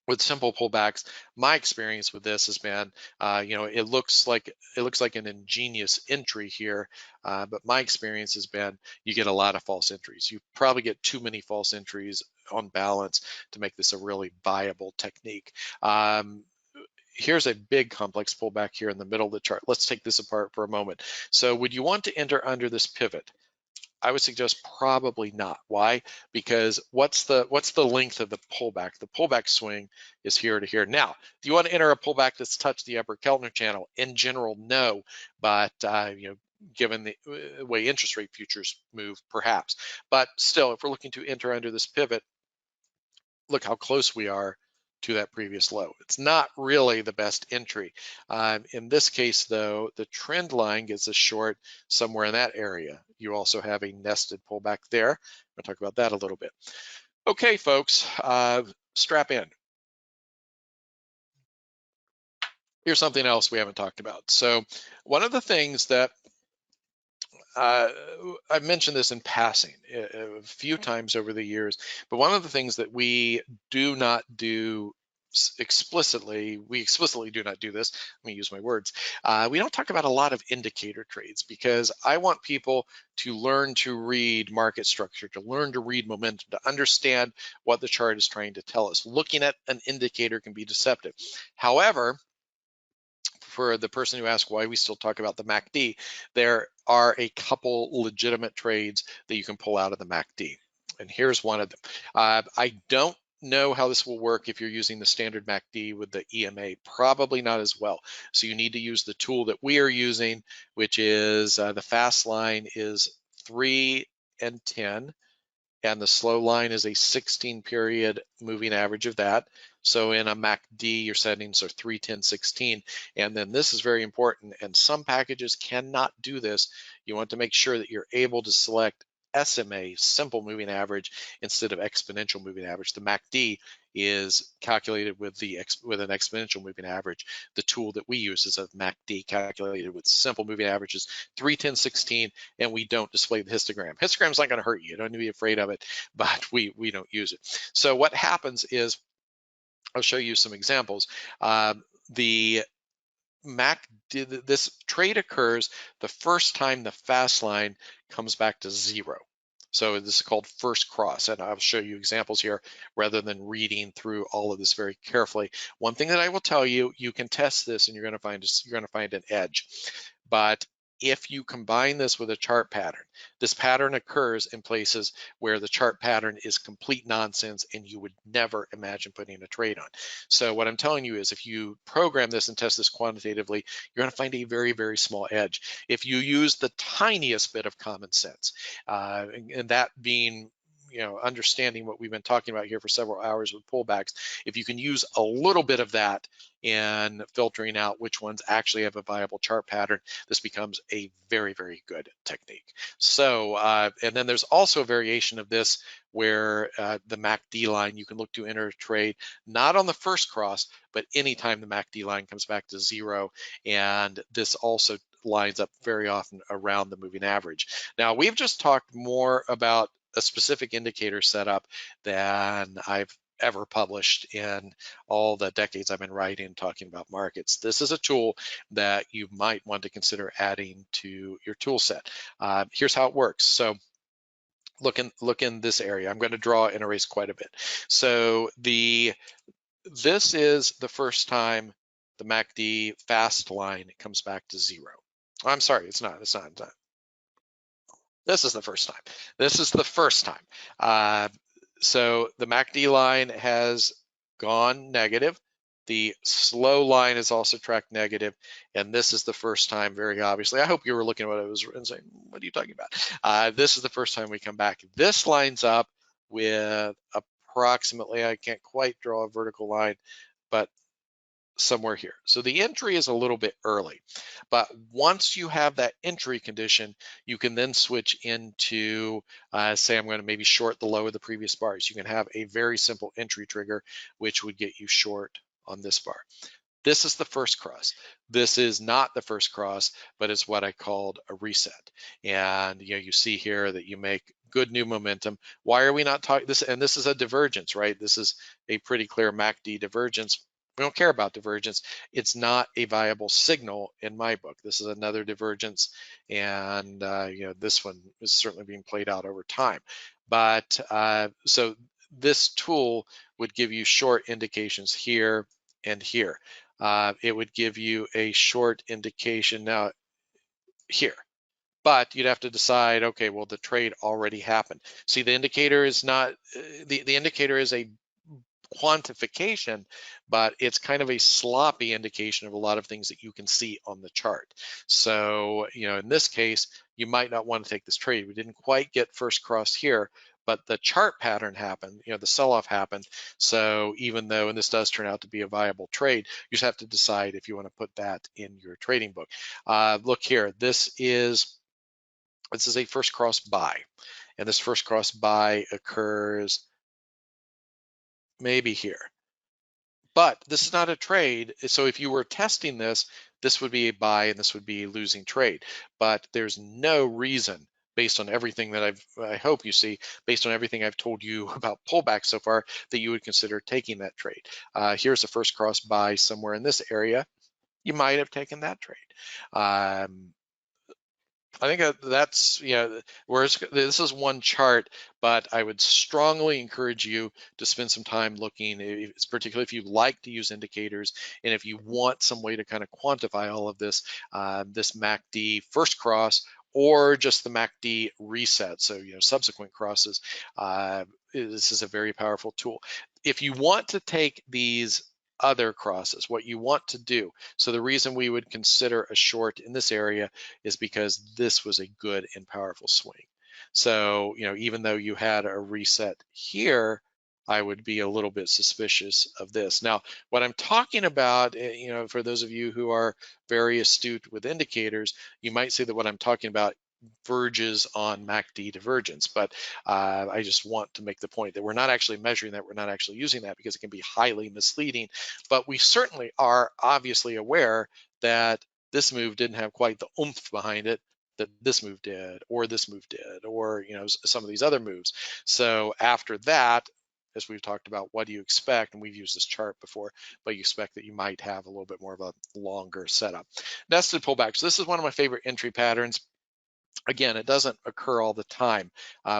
with simple pullbacks, my experience with this has been, it looks like an ingenious entry here, but my experience has been you get a lot of false entries. You probably get too many false entries on balance to make this a really viable technique. Here's a big complex pullback here in the middle of the chart. Let's take this apart for a moment. So would you want to enter under this pivot? I would suggest probably not. Why? Because what's the length of the pullback? The pullback swing is here to here. Now, do you want to enter a pullback that's touched the upper Keltner channel? In general, no. But given the way interest rate futures move, perhaps. But still, if we're looking to enter under this pivot, look how close we are to that previous low. It's not really the best entry. In this case, though, the trend line gets a short somewhere in that area. You also have a nested pullback there. I'll talk about that a little bit. Okay, folks, strap in. Here's something else we haven't talked about. So one of the things that I've mentioned this in passing a few times over the years, but one of the things that we do not do explicitly, we explicitly do not do this, let me use my words, we don't talk about a lot of indicator trades, because I want people to learn to read market structure, to learn to read momentum, to understand what the chart is trying to tell us. Looking at an indicator can be deceptive. However, for the person who asked why we still talk about the MACD, there are a couple legitimate trades that you can pull out of the MACD. And here's one of them. I don't know how this will work if you're using the standard MACD with the EMA, probably not as well. So you need to use the tool that we are using, which is the fast line is 3 and 10. And the slow line is a 16 period moving average of that. So in a MACD, your settings are 3, 10, 16. And then this is very important, and some packages cannot do this. You want to make sure that you're able to select SMA, simple moving average, instead of exponential moving average. The MACD is calculated with an exponential moving average. The tool that we use is a MACD calculated with simple moving averages, 3, 10, 16, and we don't display the histogram. Histogram's not going to hurt you. You don't need to be afraid of it, but we don't use it. So what happens is, I'll show you some examples. The this trade occurs the first time the fast line comes back to 0. So this is called first cross, and I'll show you examples here rather than reading through all of this very carefully. One thing that I will tell you, you can test this and you're going to find an edge. But if you combine this with a chart pattern, this pattern occurs in places where the chart pattern is complete nonsense and you would never imagine putting a trade on. So what I'm telling you is, if you program this and test this quantitatively, you're going to find a very, very small edge. If you use the tiniest bit of common sense, and that being, understanding what we've been talking about here for several hours with pullbacks, if you can use a little bit of that in filtering out which ones actually have a viable chart pattern, this becomes a very, very good technique. So, and then there's also a variation of this where the MACD line, you can look to enter a trade, not on the first cross, but anytime the MACD line comes back to 0. And this also lines up very often around the moving average. Now, we've just talked more about a specific indicator setup than I've ever published in all the decades I've been writing and talking about markets. This is a tool that you might want to consider adding to your tool set. Here's how it works. So look in this area. I'm going to draw and erase quite a bit. So this is the first time the MACD fast line comes back to 0. I'm sorry, it's not. This is the first time. This is the first time. So the MACD line has gone negative. The slow line is also tracked negative, and this is the first time, very obviously. I hope you were looking at what I was and saying, what are you talking about? This is the first time we come back. This lines up with approximately, I can't quite draw a vertical line, but somewhere here. So the entry is a little bit early, but once you have that entry condition, you can then switch into, say I'm going to maybe short the low of the previous bars. You can have a very simple entry trigger, which would get you short on this bar. This is the first cross. This is not the first cross, but it's what I called a reset. And you see here that you make good new momentum. Why are we not talking this? And this is a divergence, right? This is a pretty clear MACD divergence. We don't care about divergence. It's not a viable signal in my book. This is another divergence, and this one is certainly being played out over time. But so this tool would give you short indications here and here. It would give you a short indication now here. But you'd have to decide, okay, well, the trade already happened. See, the indicator is not, the indicator is a quantification, but it's kind of a sloppy indication of a lot of things that you can see on the chart. So, in this case, you might not want to take this trade. We didn't quite get first cross here, but the chart pattern happened, the sell-off happened. So even though, and this does turn out to be a viable trade, you just have to decide if you want to put that in your trading book. Look here, this is a first cross buy, and this first cross buy occurs maybe here. But this is not a trade. So if you were testing this, this would be a buy and this would be a losing trade. But there's no reason, based on everything that I hope you see, based on everything I've told you about pullbacks so far, that you would consider taking that trade. Here's the first cross buy somewhere in this area. You might have taken that trade. I think that's, whereas this is one chart, but I would strongly encourage you to spend some time looking, particularly if you like to use indicators, and if you want some way to kind of quantify all of this, this MACD first cross, or just the MACD reset, so subsequent crosses. This is a very powerful tool. If you want to take these other crosses, what you want to do, so the reason we would consider a short in this area is because this was a good and powerful swing. So, even though you had a reset here, I would be a little bit suspicious of this. Now, what I'm talking about, for those of you who are very astute with indicators, you might say that what I'm talking about verges on MACD divergence, but I just want to make the point that we're not actually measuring that, we're not actually using that, because it can be highly misleading. But we certainly are obviously aware that this move didn't have quite the oomph behind it that this move did, or this move did, or some of these other moves. So after that, as we've talked about, what do you expect? And we've used this chart before, but you expect that you might have a little bit more of a longer setup. Nested pullbacks. This is one of my favorite entry patterns. Again, it doesn't occur all the time.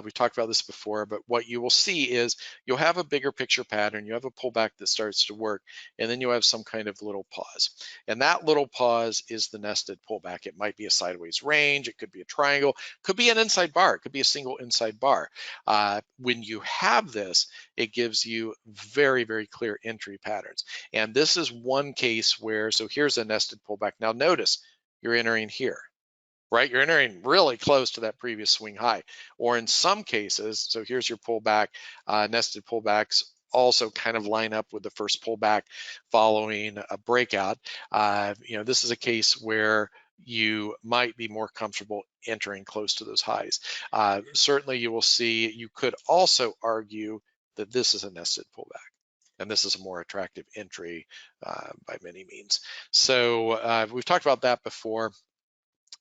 We've talked about this before, but what you will see is you'll have a bigger picture pattern. You have a pullback that starts to work, and then you have some kind of little pause. And that little pause is the nested pullback. It might be a sideways range. It could be a triangle. Could be an inside bar. It could be a single inside bar. When you have this, it gives you very, very clear entry patterns. And this is one case where, so here's a nested pullback. Now notice, you're entering here. Right? You're entering really close to that previous swing high. Or in some cases, so here's your pullback, nested pullbacks also kind of line up with the first pullback following a breakout. This is a case where you might be more comfortable entering close to those highs. Certainly you will see, you could also argue that this is a nested pullback, and this is a more attractive entry by many means. So we've talked about that before.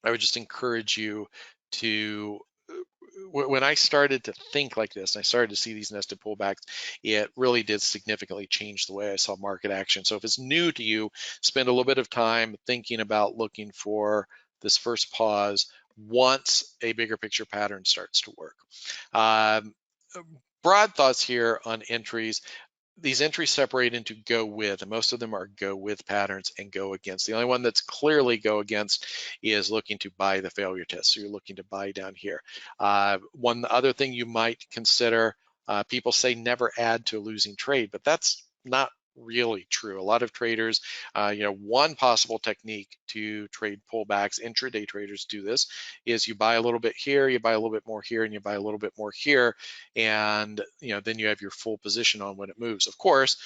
I would just encourage you to, when I started to think like this, and I started to see these nested pullbacks, it really did significantly change the way I saw market action. So if it's new to you, spend a little bit of time thinking about looking for this first pause once a bigger picture pattern starts to work. Broad thoughts here on entries. These entries separate into go with, and most of them are go with patterns and go against. The only one that's clearly go against is looking to buy the failure test. So you're looking to buy down here. One other thing you might consider, people say never add to a losing trade, but that's not really true. A lot of traders, one possible technique to trade pullbacks, intraday traders do this, is you buy a little bit here, you buy a little bit more here, and you buy a little bit more here, and then you have your full position on when it moves. Of course,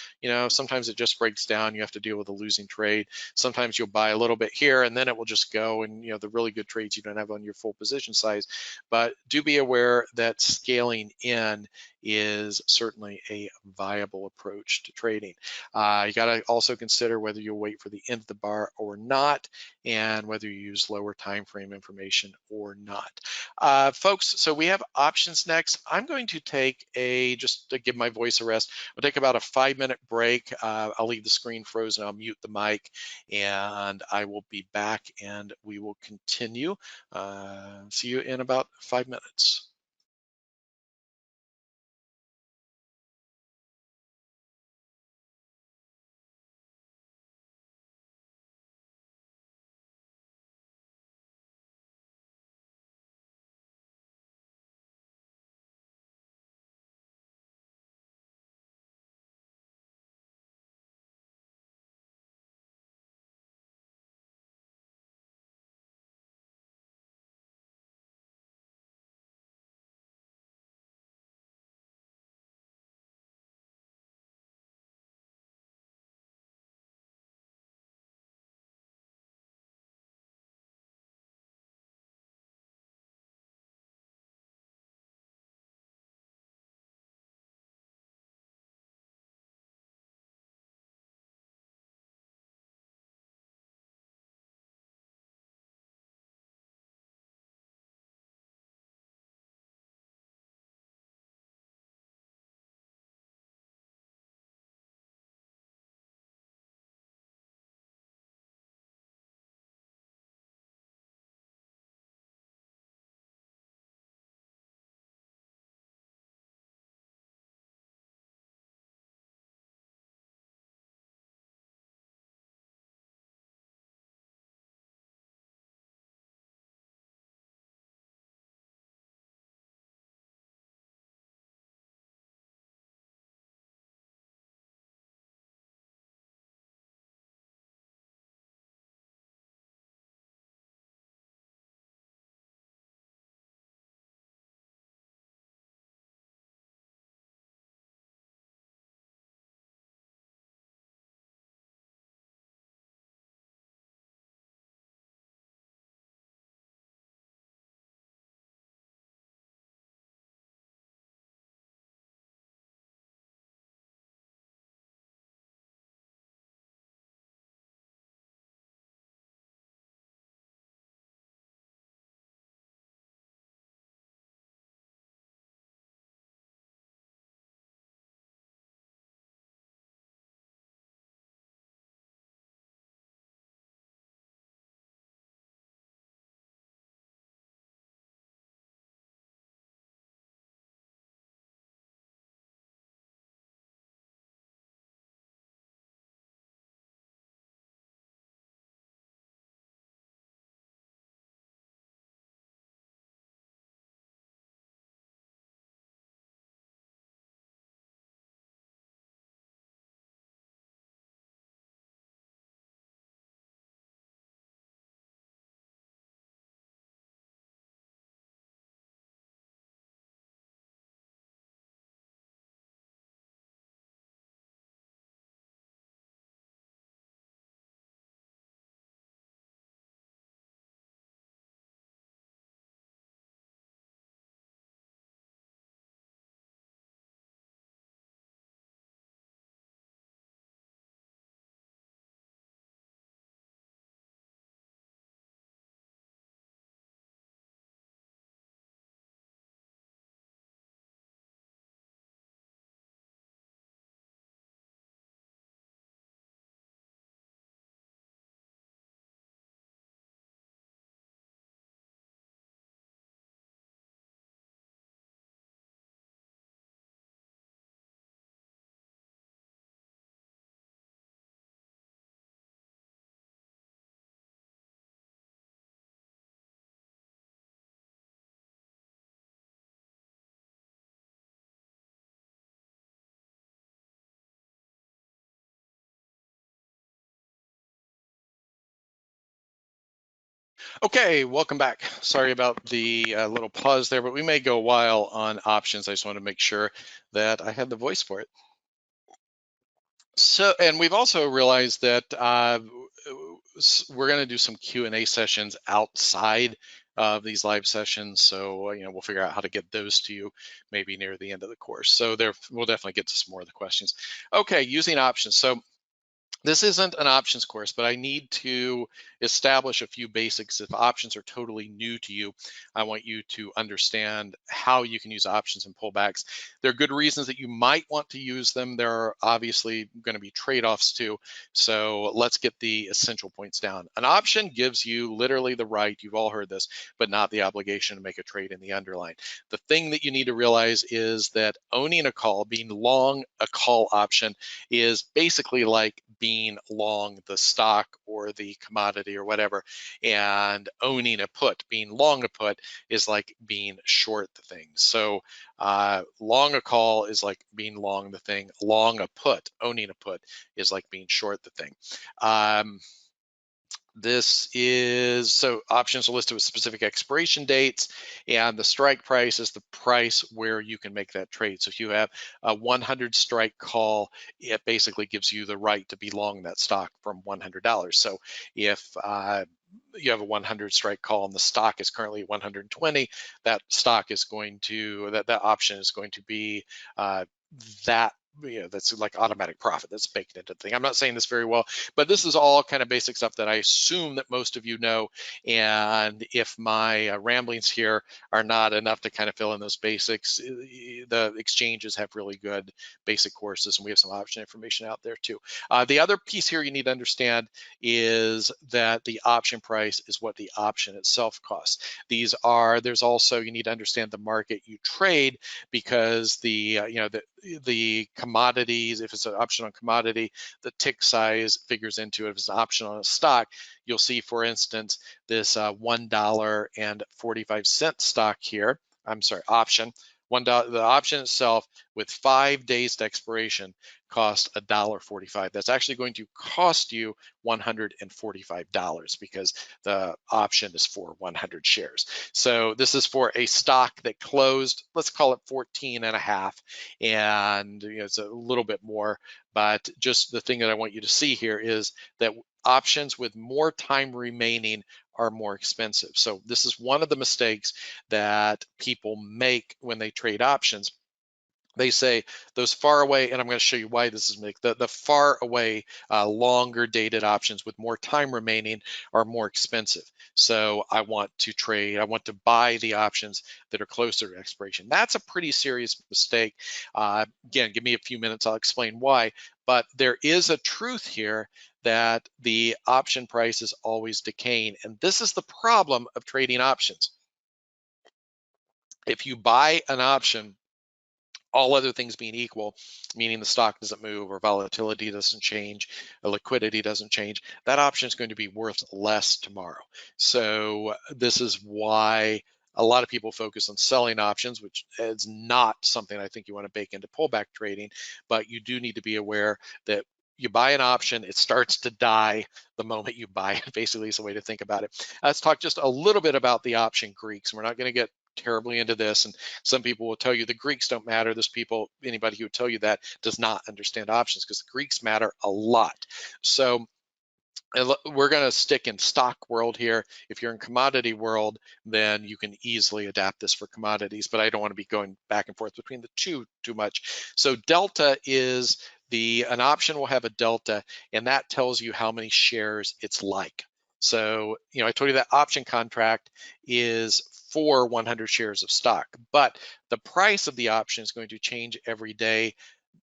sometimes it just breaks down, you have to deal with a losing trade. Sometimes you'll buy a little bit here and then it will just go, and the really good trades you don't have on your full position size. But do be aware that scaling in is certainly a viable approach to trading. You got to also consider whether you'll wait for the end of the bar or not, and whether you use lower time frame information or not. Folks, so we have options next. I'm going to take just to give my voice a rest, we'll take about a 5-minute break. I'll leave the screen frozen, I'll mute the mic, and I will be back and we will continue. See you in about 5 minutes. Okay, welcome back. Sorry about the little pause there, but we may go a while on options. I just want to make sure that I had the voice for it. So, and we've also realized that we're going to do some Q&A sessions outside of these live sessions. So, we'll figure out how to get those to you maybe near the end of the course. So there, we'll definitely get to some more of the questions. Okay, using options. So this isn't an options course, but I need to establish a few basics. If options are totally new to you, I want you to understand how you can use options and pullbacks. There are good reasons that you might want to use them. There are obviously going to be trade-offs too. So let's get the essential points down. An option gives you literally the right, you've all heard this, but not the obligation to make a trade in the underlying. The thing that you need to realize is that owning a call, being long a call option, is basically like being long the stock or the commodity or whatever, and owning a put, being long a put, is like being short the thing. So long a call is like being long the thing. Long a put, owning a put, is like being short the thing. This is, so options are listed with specific expiration dates, and the strike price is the price where you can make that trade. So if you have a 100 strike call, it basically gives you the right to be long that stock from $100. So if you have a 100 strike call and the stock is currently 120, that stock is going to, that option is going to be that, that's like automatic profit that's baked into the thing. I'm not saying this very well, but this is all kind of basic stuff that I assume that most of you know. And if my ramblings here are not enough to kind of fill in those basics, the exchanges have really good basic courses, and we have some option information out there too. The other piece here you need to understand is that the option price is what the option itself costs. There's also, you need to understand the market you trade, because the commodities, if it's an option on commodity, the tick size figures into it. If it's an option on a stock, you'll see, for instance, this $1.45 stock here. I'm sorry, option. The option itself with 5 days to expiration cost $1.45. That's actually going to cost you $145 because the option is for 100 shares. So this is for a stock that closed, let's call it 14 and a half, and it's a little bit more, but just the thing that I want you to see here is that options with more time remaining are more expensive. So this is one of the mistakes that people make when they trade options. They say those far away, and I'm going to show you why this is the far away, longer dated options with more time remaining are more expensive. So I want to buy the options that are closer to expiration. That's a pretty serious mistake. Again, give me a few minutes, I'll explain why. But there is a truth here that the option price is always decaying. And this is the problem of trading options. If you buy an option, all other things being equal, meaning the stock doesn't move or volatility doesn't change, or liquidity doesn't change, that option is going to be worth less tomorrow. So this is why a lot of people focus on selling options, which is not something I think you want to bake into pullback trading, but you do need to be aware that you buy an option, it starts to die the moment you buy it, basically is the way to think about it. Let's talk just a little bit about the option Greeks. We're not going to get terribly into this, and some people will tell you the Greeks don't matter. Anybody who would tell you that does not understand options, because the Greeks matter a lot. So we're going to stick in stock world here. If you're in commodity world, then you can easily adapt this for commodities, but I don't want to be going back and forth between the two too much. So delta is an option will have a delta, and that tells you how many shares it's like. So, I told you that option contract is for 100 shares of stock, but the price of the option is going to change every day,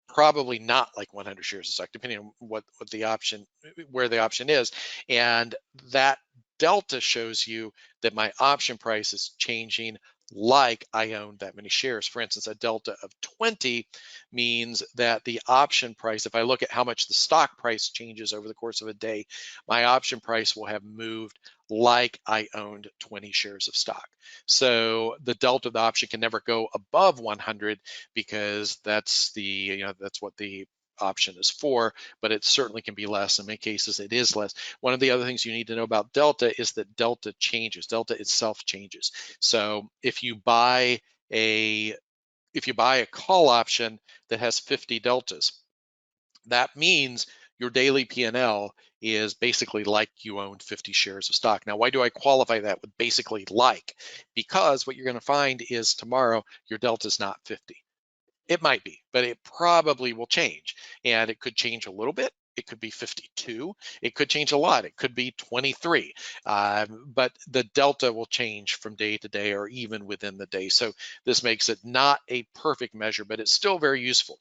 probably not like 100 shares of stock, depending on where the option is. And that delta shows you that my option price is changing like I own that many shares. For instance, a delta of 20 means that the option price, if I look at how much the stock price changes over the course of a day, my option price will have moved like I owned 20 shares of stock. So the delta of the option can never go above 100, because that's what the option is for, but it certainly can be less. In many cases, it is less. One of the other things you need to know about delta is that delta changes. Delta itself changes. So if you buy a call option that has 50 deltas, that means your daily P&L is basically like you owned 50 shares of stock. Now, why do I qualify that with basically like? Because what you're going to find is tomorrow your delta is not 50. It might be, but it probably will change. And it could change a little bit. It could be 52. It could change a lot. It could be 23. But the delta will change from day to day or even within the day. So this makes it not a perfect measure, but it's still very useful.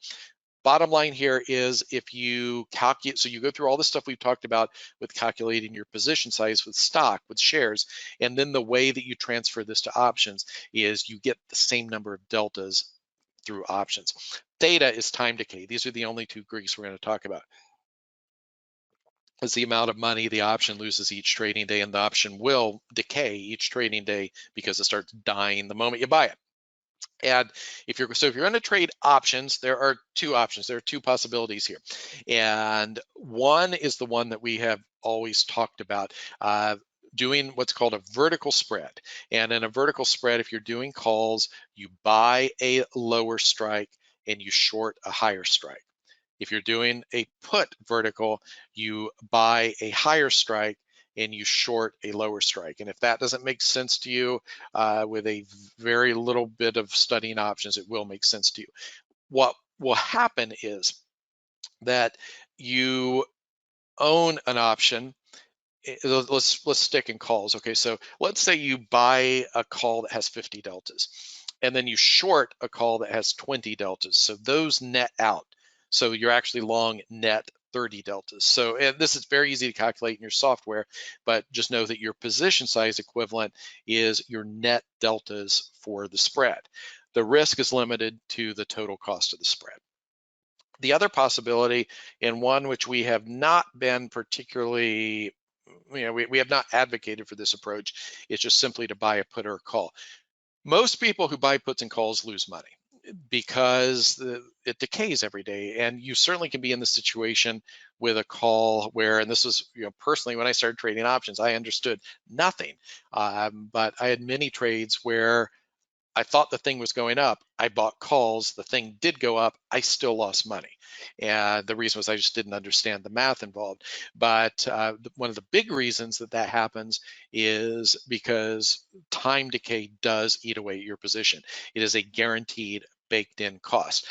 Bottom line here is if you calculate, so you go through all the stuff we've talked about with calculating your position size with stock, with shares, and then the way that you transfer this to options is you get the same number of deltas through options. Theta is time decay. These are the only two Greeks we're going to talk about. It's the amount of money the option loses each trading day, and the option will decay each trading day because it starts dying the moment you buy it. And if you're going to trade options, there are two options. There are two possibilities here. And one is the one that we have always talked about, doing what's called a vertical spread. And in a vertical spread, if you're doing calls, you buy a lower strike and you short a higher strike. If you're doing a put vertical, you buy a higher strike and you short a lower strike. And if that doesn't make sense to you, with a very little bit of studying options, it will make sense to you. What will happen is that you own an option. Let's stick in calls. Okay, so let's say you buy a call that has 50 deltas, and then you short a call that has 20 deltas. So those net out. So you're actually long net 30 deltas. So, and this is very easy to calculate in your software, but just know that your position size equivalent is your net deltas for the spread. The risk is limited to the total cost of the spread. The other possibility, and one which we have not been particularly, we have not advocated for this approach, is just simply to buy a put or a call. Most people who buy puts and calls lose money because it decays every day. And you certainly can be in the situation with a call where, and this was, personally, when I started trading options, I understood nothing. But I had many trades where I thought the thing was going up. I bought calls. The thing did go up. I still lost money. And the reason was I just didn't understand the math involved. But one of the big reasons that that happens is because time decay does eat away at your position. It is a guaranteed baked in cost.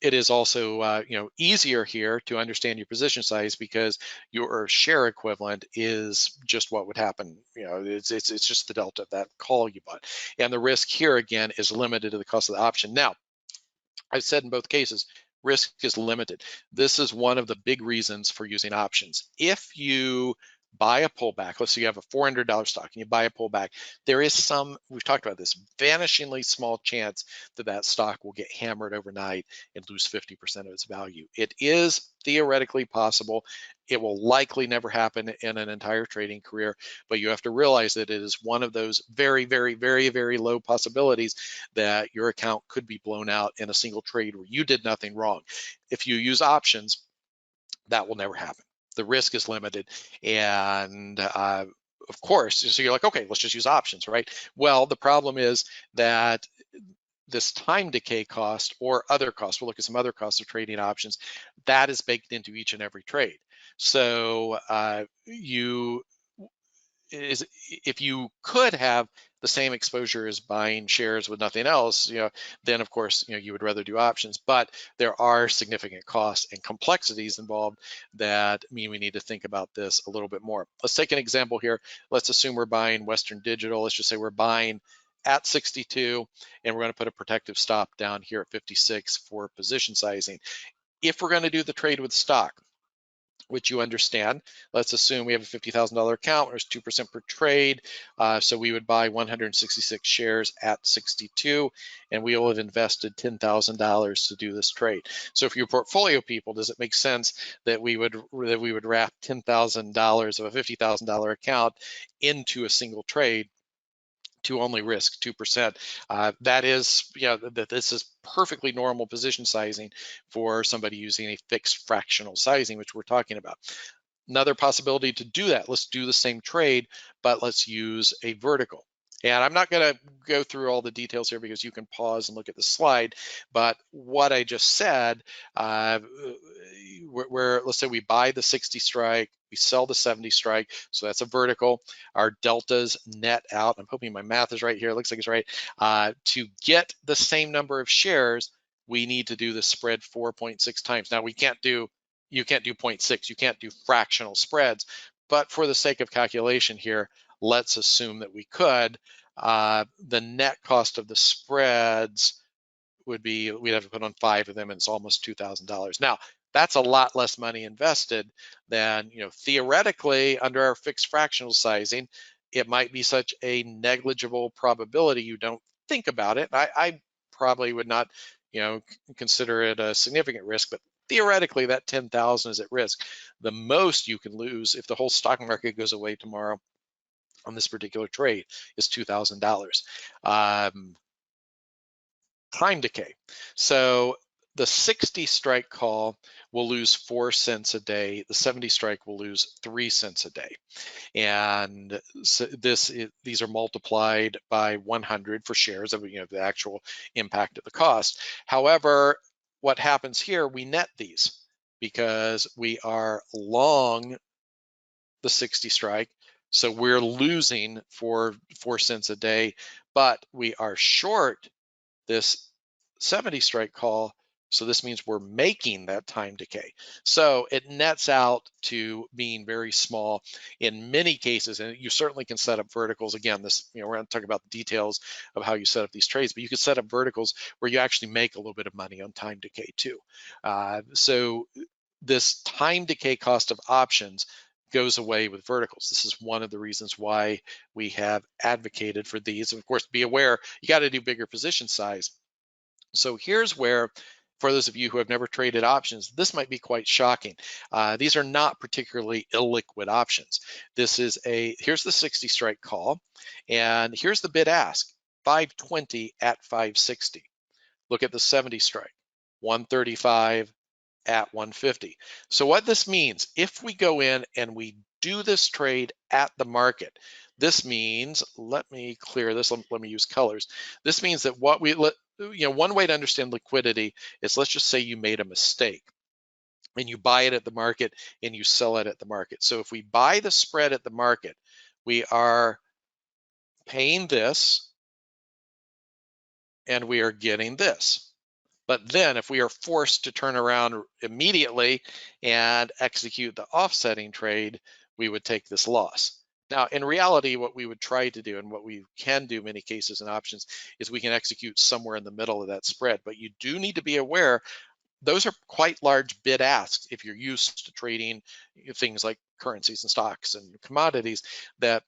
It is also easier here to understand your position size because your share equivalent is just what would happen. It's just the delta of that call you bought, and the risk here again is limited to the cost of the option. Now, I've said in both cases, risk is limited. This is one of the big reasons for using options. If you buy a pullback, let's say you have a $400 stock and you buy a pullback, there is some, we've talked about this, vanishingly small chance that that stock will get hammered overnight and lose 50% of its value. It is theoretically possible. It will likely never happen in an entire trading career, but you have to realize that it is one of those very, very, very, very low possibilities that your account could be blown out in a single trade where you did nothing wrong. If you use options, that will never happen. The risk is limited. And of course, so you're like, okay, let's just use options, right? Well, the problem is that this time decay cost or other costs, we'll look at some other costs of trading options, that is baked into each and every trade. So if you could have the same exposure as buying shares with nothing else, then of course, you would rather do options, but there are significant costs and complexities involved that mean we need to think about this a little bit more. Let's take an example here. Let's assume we're buying Western Digital. Let's just say we're buying at 62 and we're going to put a protective stop down here at 56 for position sizing. If we're going to do the trade with stock, which you understand, let's assume we have a $50,000 account, there's 2% per trade. So we would buy 166 shares at 62, and we will have invested $10,000 to do this trade. So for your portfolio people, does it make sense that we would wrap $10,000 of a $50,000 account into a single trade to only risk 2%? That is, this is perfectly normal position sizing for somebody using a fixed fractional sizing, which we're talking about. Another possibility to do that, let's do the same trade, but let's use a vertical. And I'm not going to go through all the details here because you can pause and look at the slide, but what I just said, we're where let's say we buy the 60 strike, we sell the 70 strike, so that's a vertical. Our deltas net out. I'm hoping my math is right here. It looks like it's right. To get the same number of shares, we need to do the spread 4.6 times. Now you can't do 0.6, you can't do fractional spreads, but for the sake of calculation here, let's assume that we could. The net cost of the spreads would be, we'd have to put on 5 of them, and it's almost $2,000. Now, that's a lot less money invested than, theoretically, under our fixed fractional sizing, it might be such a negligible probability you don't think about it. I probably would not, consider it a significant risk, but theoretically that 10,000 is at risk. The most you can lose if the whole stock market goes away tomorrow on this particular trade is $2,000. Time decay. So the 60 strike call will lose 4 cents a day. The 70 strike will lose 3 cents a day. And so these are multiplied by 100 for shares of the actual impact of the cost. However, what happens here, we net these because we are long the 60 strike. So we're losing for 4 cents a day, but we are short this 70 strike call. So this means we're making that time decay. So it nets out to being very small in many cases. And you certainly can set up verticals. Again, we're going to talk about the details of how you set up these trades, but you could set up verticals where you actually make a little bit of money on time decay too. So this time decay cost of options goes away with verticals. This is one of the reasons why we have advocated for these. And of course, be aware, you got to do bigger position size. So here's where, for those of you who have never traded options, this might be quite shocking. These are not particularly illiquid options. Here's the 60 strike call, and here's the bid ask, 520 at 560. Look at the 70 strike, 135 at 150. So what this means, if we go in and we do this trade at the market, this means, let me clear this, let me use colors. This means that one way to understand liquidity is, let's just say you made a mistake and you buy it at the market and you sell it at the market. So if we buy the spread at the market, we are paying this and we are getting this. But then if we are forced to turn around immediately and execute the offsetting trade, we would take this loss. Now, in reality, what we would try to do, and what we can do in many cases in options, is we can execute somewhere in the middle of that spread. But you do need to be aware, those are quite large bid asks if you're used to trading things like currencies and stocks and commodities, that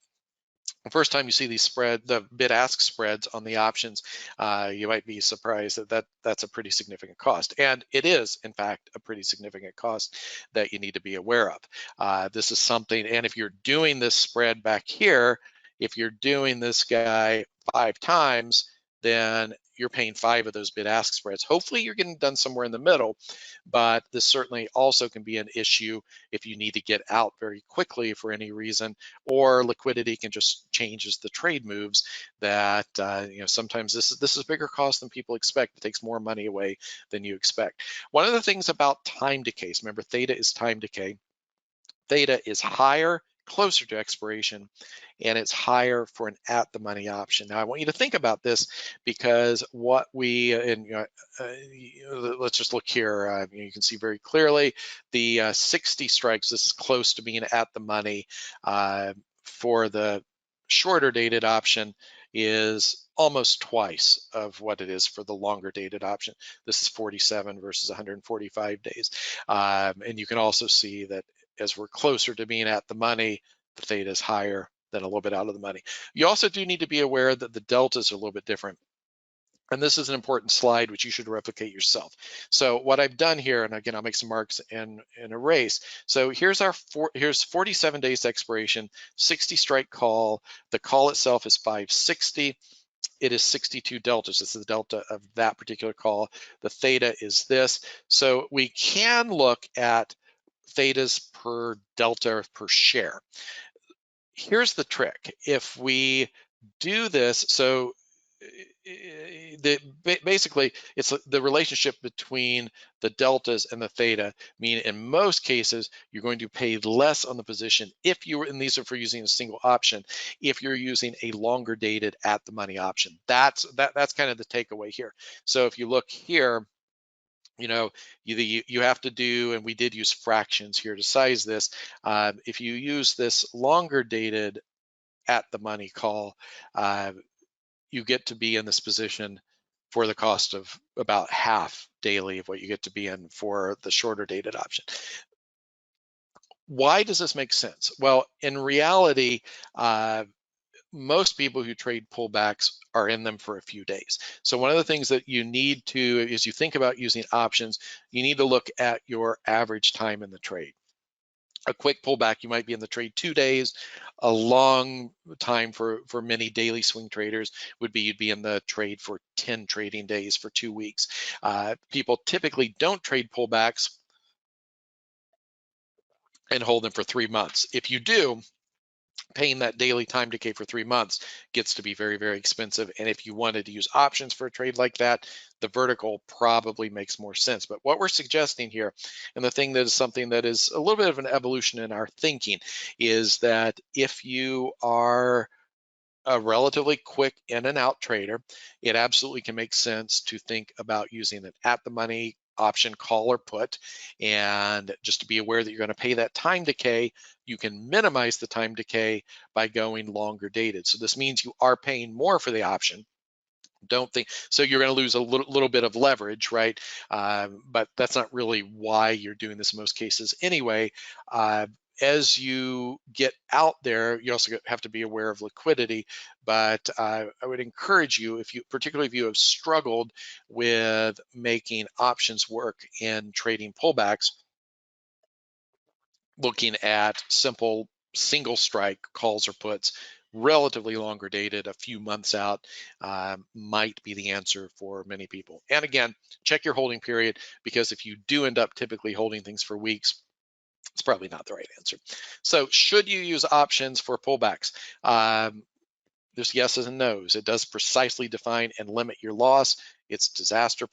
the first time you see the bid-ask spreads on the options, you might be surprised that's a pretty significant cost. And it is, in fact, a pretty significant cost that you need to be aware of. This is something, and if you're doing this spread back here, if you're doing this guy 5 times, then you're paying 5 of those bid-ask spreads. Hopefully you're getting done somewhere in the middle, but this certainly also can be an issue if you need to get out very quickly for any reason, or liquidity can just change as the trade moves. That sometimes this is a bigger cost than people expect. It takes more money away than you expect. One of the things about time decay, remember theta is time decay. Theta is higher closer to expiration, and it's higher for an at the money option. Now I want you to think about this, because let's just look here. You can see very clearly the 60 strikes. This is close to being at the money. For the shorter dated option is almost twice of what it is for the longer dated option. This is 47 versus 145 days. And you can also see that as we're closer to being at the money, the theta is higher than a little bit out of the money. You also do need to be aware that the deltas are a little bit different. And this is an important slide which you should replicate yourself. So what I've done here, and again, I'll make some marks and erase. So here's 47 days to expiration, 60 strike call. The call itself is 560. It is 62 deltas. This is the delta of that particular call. The theta is this. So we can look at thetas per delta per share. Here's the trick. If we do this, so basically it's the relationship between the deltas and the theta, mean in most cases you're going to pay less on the position if you were, and these are for using a single option, if you're using a longer dated at the money option. That's kind of the takeaway here. So if you look here, you have to do, and we did use fractions here to size this. If you use this longer dated at the money call, you get to be in this position for the cost of about half daily of what you get to be in for the shorter dated option. Why does this make sense? Well, in reality, most people who trade pullbacks are in them for a few days. So one of the things that you need to, as you think about using options, you need to look at your average time in the trade. A quick pullback, you might be in the trade 2 days. A long time for many daily swing traders would be you'd be in the trade for 10 trading days for 2 weeks. People typically don't trade pullbacks and hold them for 3 months. If you do, paying that daily time decay for 3 months gets to be very, very expensive. And if you wanted to use options for a trade like that, the vertical probably makes more sense. But what we're suggesting here, and the thing that is something that is a little bit of an evolution in our thinking, is that if you are a relatively quick in and out trader, it absolutely can make sense to think about using an at the money option call or put. And just to be aware that you're going to pay that time decay, you can minimize the time decay by going longer dated. So this means you are paying more for the option. Don't think so. You're going to lose a little bit of leverage, right? But that's not really why you're doing this in most cases anyway. As you get out there, you also have to be aware of liquidity. But I would encourage you, particularly if you have struggled with making options work in trading pullbacks, looking at simple single strike calls or puts, relatively longer dated, a few months out, might be the answer for many people. And again, check your holding period, because if you do end up typically holding things for weeks, it's probably not the right answer. So should you use options for pullbacks? There's yeses and nos. It does precisely define and limit your loss. It's disaster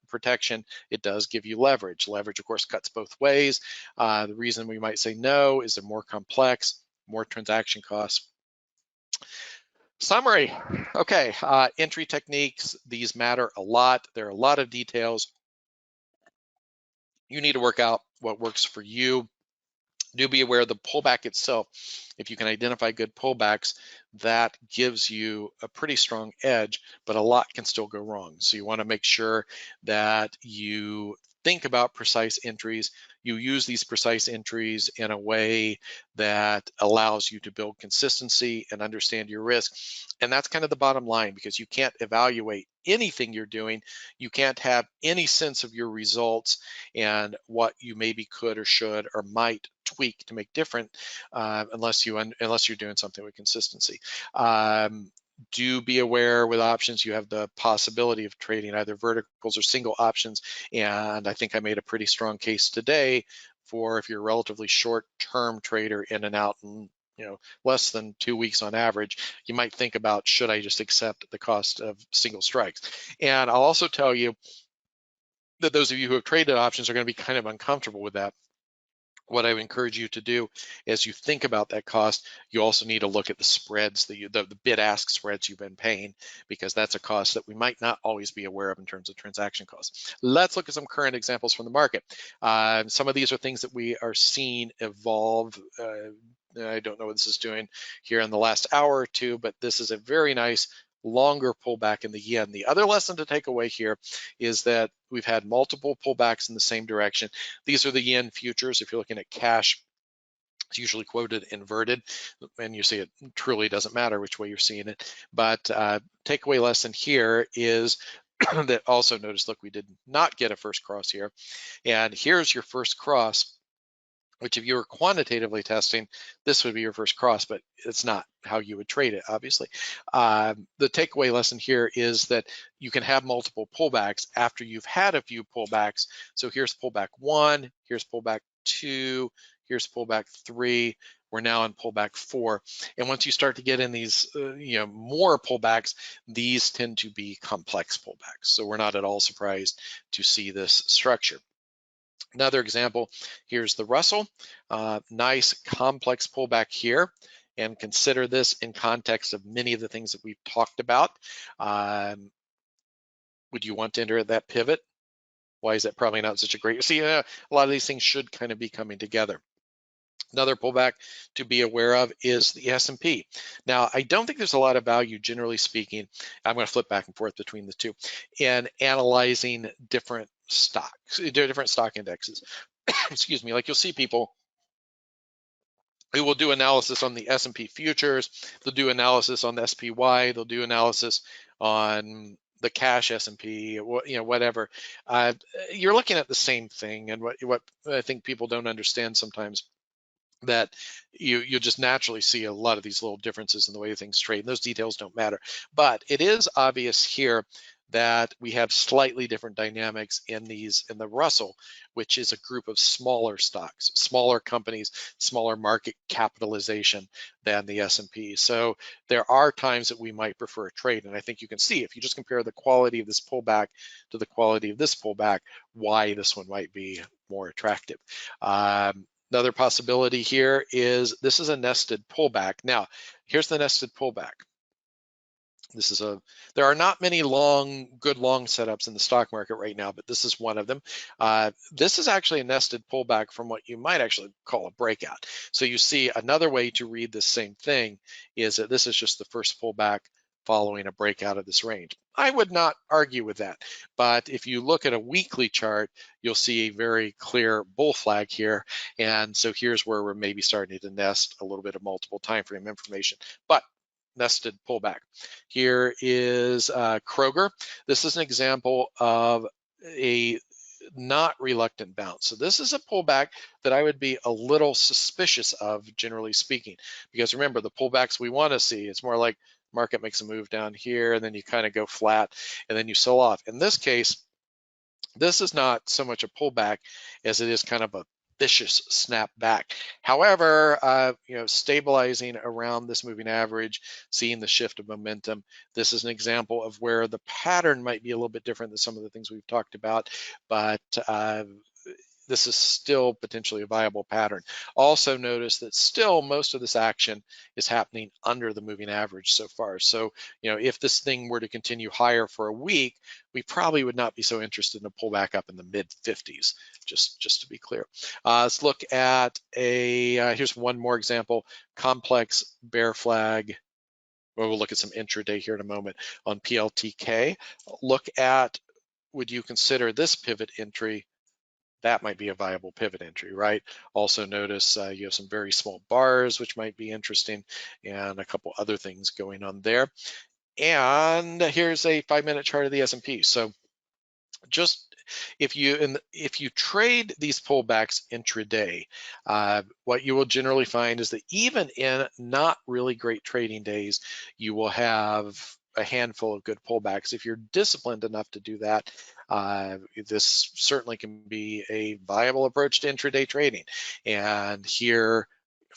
protection. It does give you leverage. Leverage, of course, cuts both ways. The reason we might say no is they're more complex, more transaction costs. Summary. Okay, entry techniques. These matter a lot. There are a lot of details. You need to work out what works for you. Do be aware of the pullback itself. If you can identify good pullbacks, that gives you a pretty strong edge, but a lot can still go wrong. So you want to make sure that you think about precise entries. You use these precise entries in a way that allows you to build consistency and understand your risk. And that's kind of the bottom line, because you can't evaluate anything you're doing. You can't have any sense of your results and what you maybe could or should or might tweak to make different, unless you're doing something with consistency. Do be aware with options, you have the possibility of trading either verticals or single options. And I think I made a pretty strong case today for if you're a relatively short-term trader in and out and less than 2 weeks on average, you might think about, should I just accept the cost of single strikes? And I'll also tell you that those of you who have traded options are going to be kind of uncomfortable with that. What I would encourage you to do as you think about that cost, you also need to look at the spreads, the bid-ask spreads you've been paying, because that's a cost that we might not always be aware of in terms of transaction costs. Let's look at some current examples from the market. Some of these are things that we are seeing evolve. I don't know what this is doing here in the last hour or two, but this is a very nice longer pullback in the yen. The other lesson to take away here is that we've had multiple pullbacks in the same direction. These are the yen futures. If you're looking at cash, it's usually quoted inverted, and you see it truly doesn't matter which way you're seeing it. But takeaway lesson here is that also notice, look, we did not get a first cross here. And here's your first cross, which if you were quantitatively testing, this would be your first cross, but it's not how you would trade it, obviously. The takeaway lesson here is that you can have multiple pullbacks after you've had a few pullbacks. So here's pullback 1, here's pullback 2, here's pullback 3. We're now in pullback 4. And once you start to get in these, more pullbacks, these tend to be complex pullbacks. So we're not at all surprised to see this structure. Another example, here's the Russell. Nice complex pullback here. And consider this in context of many of the things that we've talked about. Would you want to enter that pivot? Why is that probably not such a great, see, a lot of these things should kind of be coming together. Another pullback to be aware of is the S&P. Now, I don't think there's a lot of value, generally speaking, I'm going to flip back and forth between the two, in analyzing different stocks, different stock indexes. Excuse me, like you'll see people who will do analysis on the S&P futures, they'll do analysis on the SPY, they'll do analysis on the cash S&P, whatever. You're looking at the same thing, and what I think people don't understand sometimes, that you'll just naturally see a lot of these little differences in the way things trade, and those details don't matter. But it is obvious here that we have slightly different dynamics in the Russell, which is a group of smaller stocks, smaller companies, smaller market capitalization than the S&P. So there are times that we might prefer a trade, and I think you can see if you just compare the quality of this pullback to the quality of this pullback, why this one might be more attractive. Another possibility here is this is a nested pullback. Now, here's the nested pullback. There are not many good long setups in the stock market right now, but this is one of them. This is actually a nested pullback from what you might actually call a breakout. So you see another way to read the same thing is that this is just the first pullback following a breakout of this range. I would not argue with that, but if you look at a weekly chart, you'll see a very clear bull flag here. And so here's where we're maybe starting to nest a little bit of multiple time frame information. But nested pullback. Here is Kroger. This is an example of a not reluctant bounce. So this is a pullback that I would be a little suspicious of, generally speaking, because remember, the pullbacks we want to see, it's more like market makes a move down here and then you kind of go flat and then you sell off. In this case, this is not so much a pullback as it is kind of a vicious snap back. However, stabilizing around this moving average, seeing the shift of momentum, this is an example of where the pattern might be a little bit different than some of the things we've talked about, but this is still potentially a viable pattern. Also notice that still most of this action is happening under the moving average so far. So, if this thing were to continue higher for a week, we probably would not be so interested in a pullback up in the mid 50s, just to be clear. Let's look at here's one more example, complex bear flag. Well, we'll look at some intraday here in a moment on PLTK. Look at, would you consider this pivot entry? That might be a viable pivot entry, right? Also notice you have some very small bars, which might be interesting, and a couple other things going on there. And here's a 5-minute chart of the S&P. So just if you trade these pullbacks intraday, what you will generally find is that even in not really great trading days, you will have a handful of good pullbacks. If you're disciplined enough to do that, this certainly can be a viable approach to intraday trading. And here,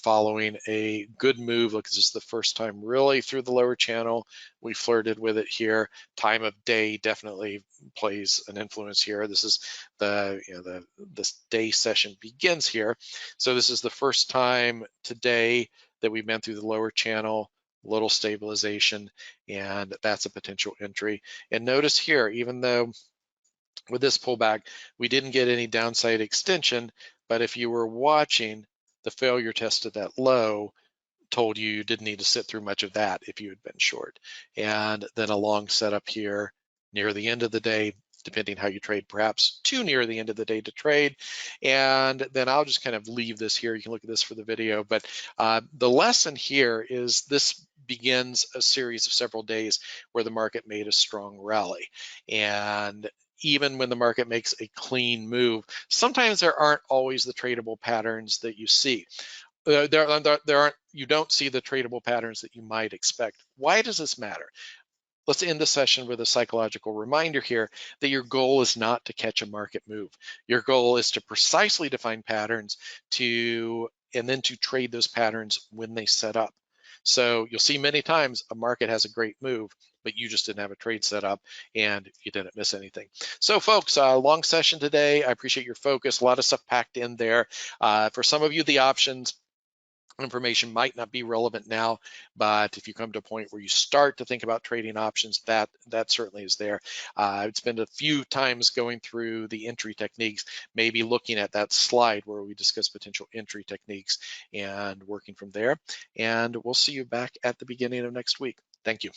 following a good move, look, this is the first time really through the lower channel. We flirted with it here. Time of day definitely plays an influence here. This is this day session begins here. So this is the first time today that we've been through the lower channel, little stabilization, and that's a potential entry. And notice here, even though with this pullback, we didn't get any downside extension, but if you were watching, the failure test at that low told you didn't need to sit through much of that if you had been short. And then a long setup here near the end of the day, depending how you trade, perhaps too near the end of the day to trade. And then I'll just kind of leave this here. You can look at this for the video, but the lesson here is this begins a series of several days where the market made a strong rally. And even when the market makes a clean move, sometimes there aren't always the tradable patterns that you see. You don't see the tradable patterns that you might expect. Why does this matter? let's end the session with a psychological reminder here that your goal is not to catch a market move. Your goal is to precisely define patterns and then to trade those patterns when they set up. So you'll see many times a market has a great move, but you just didn't have a trade set up and you didn't miss anything. So folks, long session today. I appreciate your focus. A lot of stuff packed in there. For some of you, the options information might not be relevant now, but if you come to a point where you start to think about trading options, that certainly is there. I'd spend a few times going through the entry techniques, maybe looking at that slide where we discuss potential entry techniques and working from there. And we'll see you back at the beginning of next week. Thank you.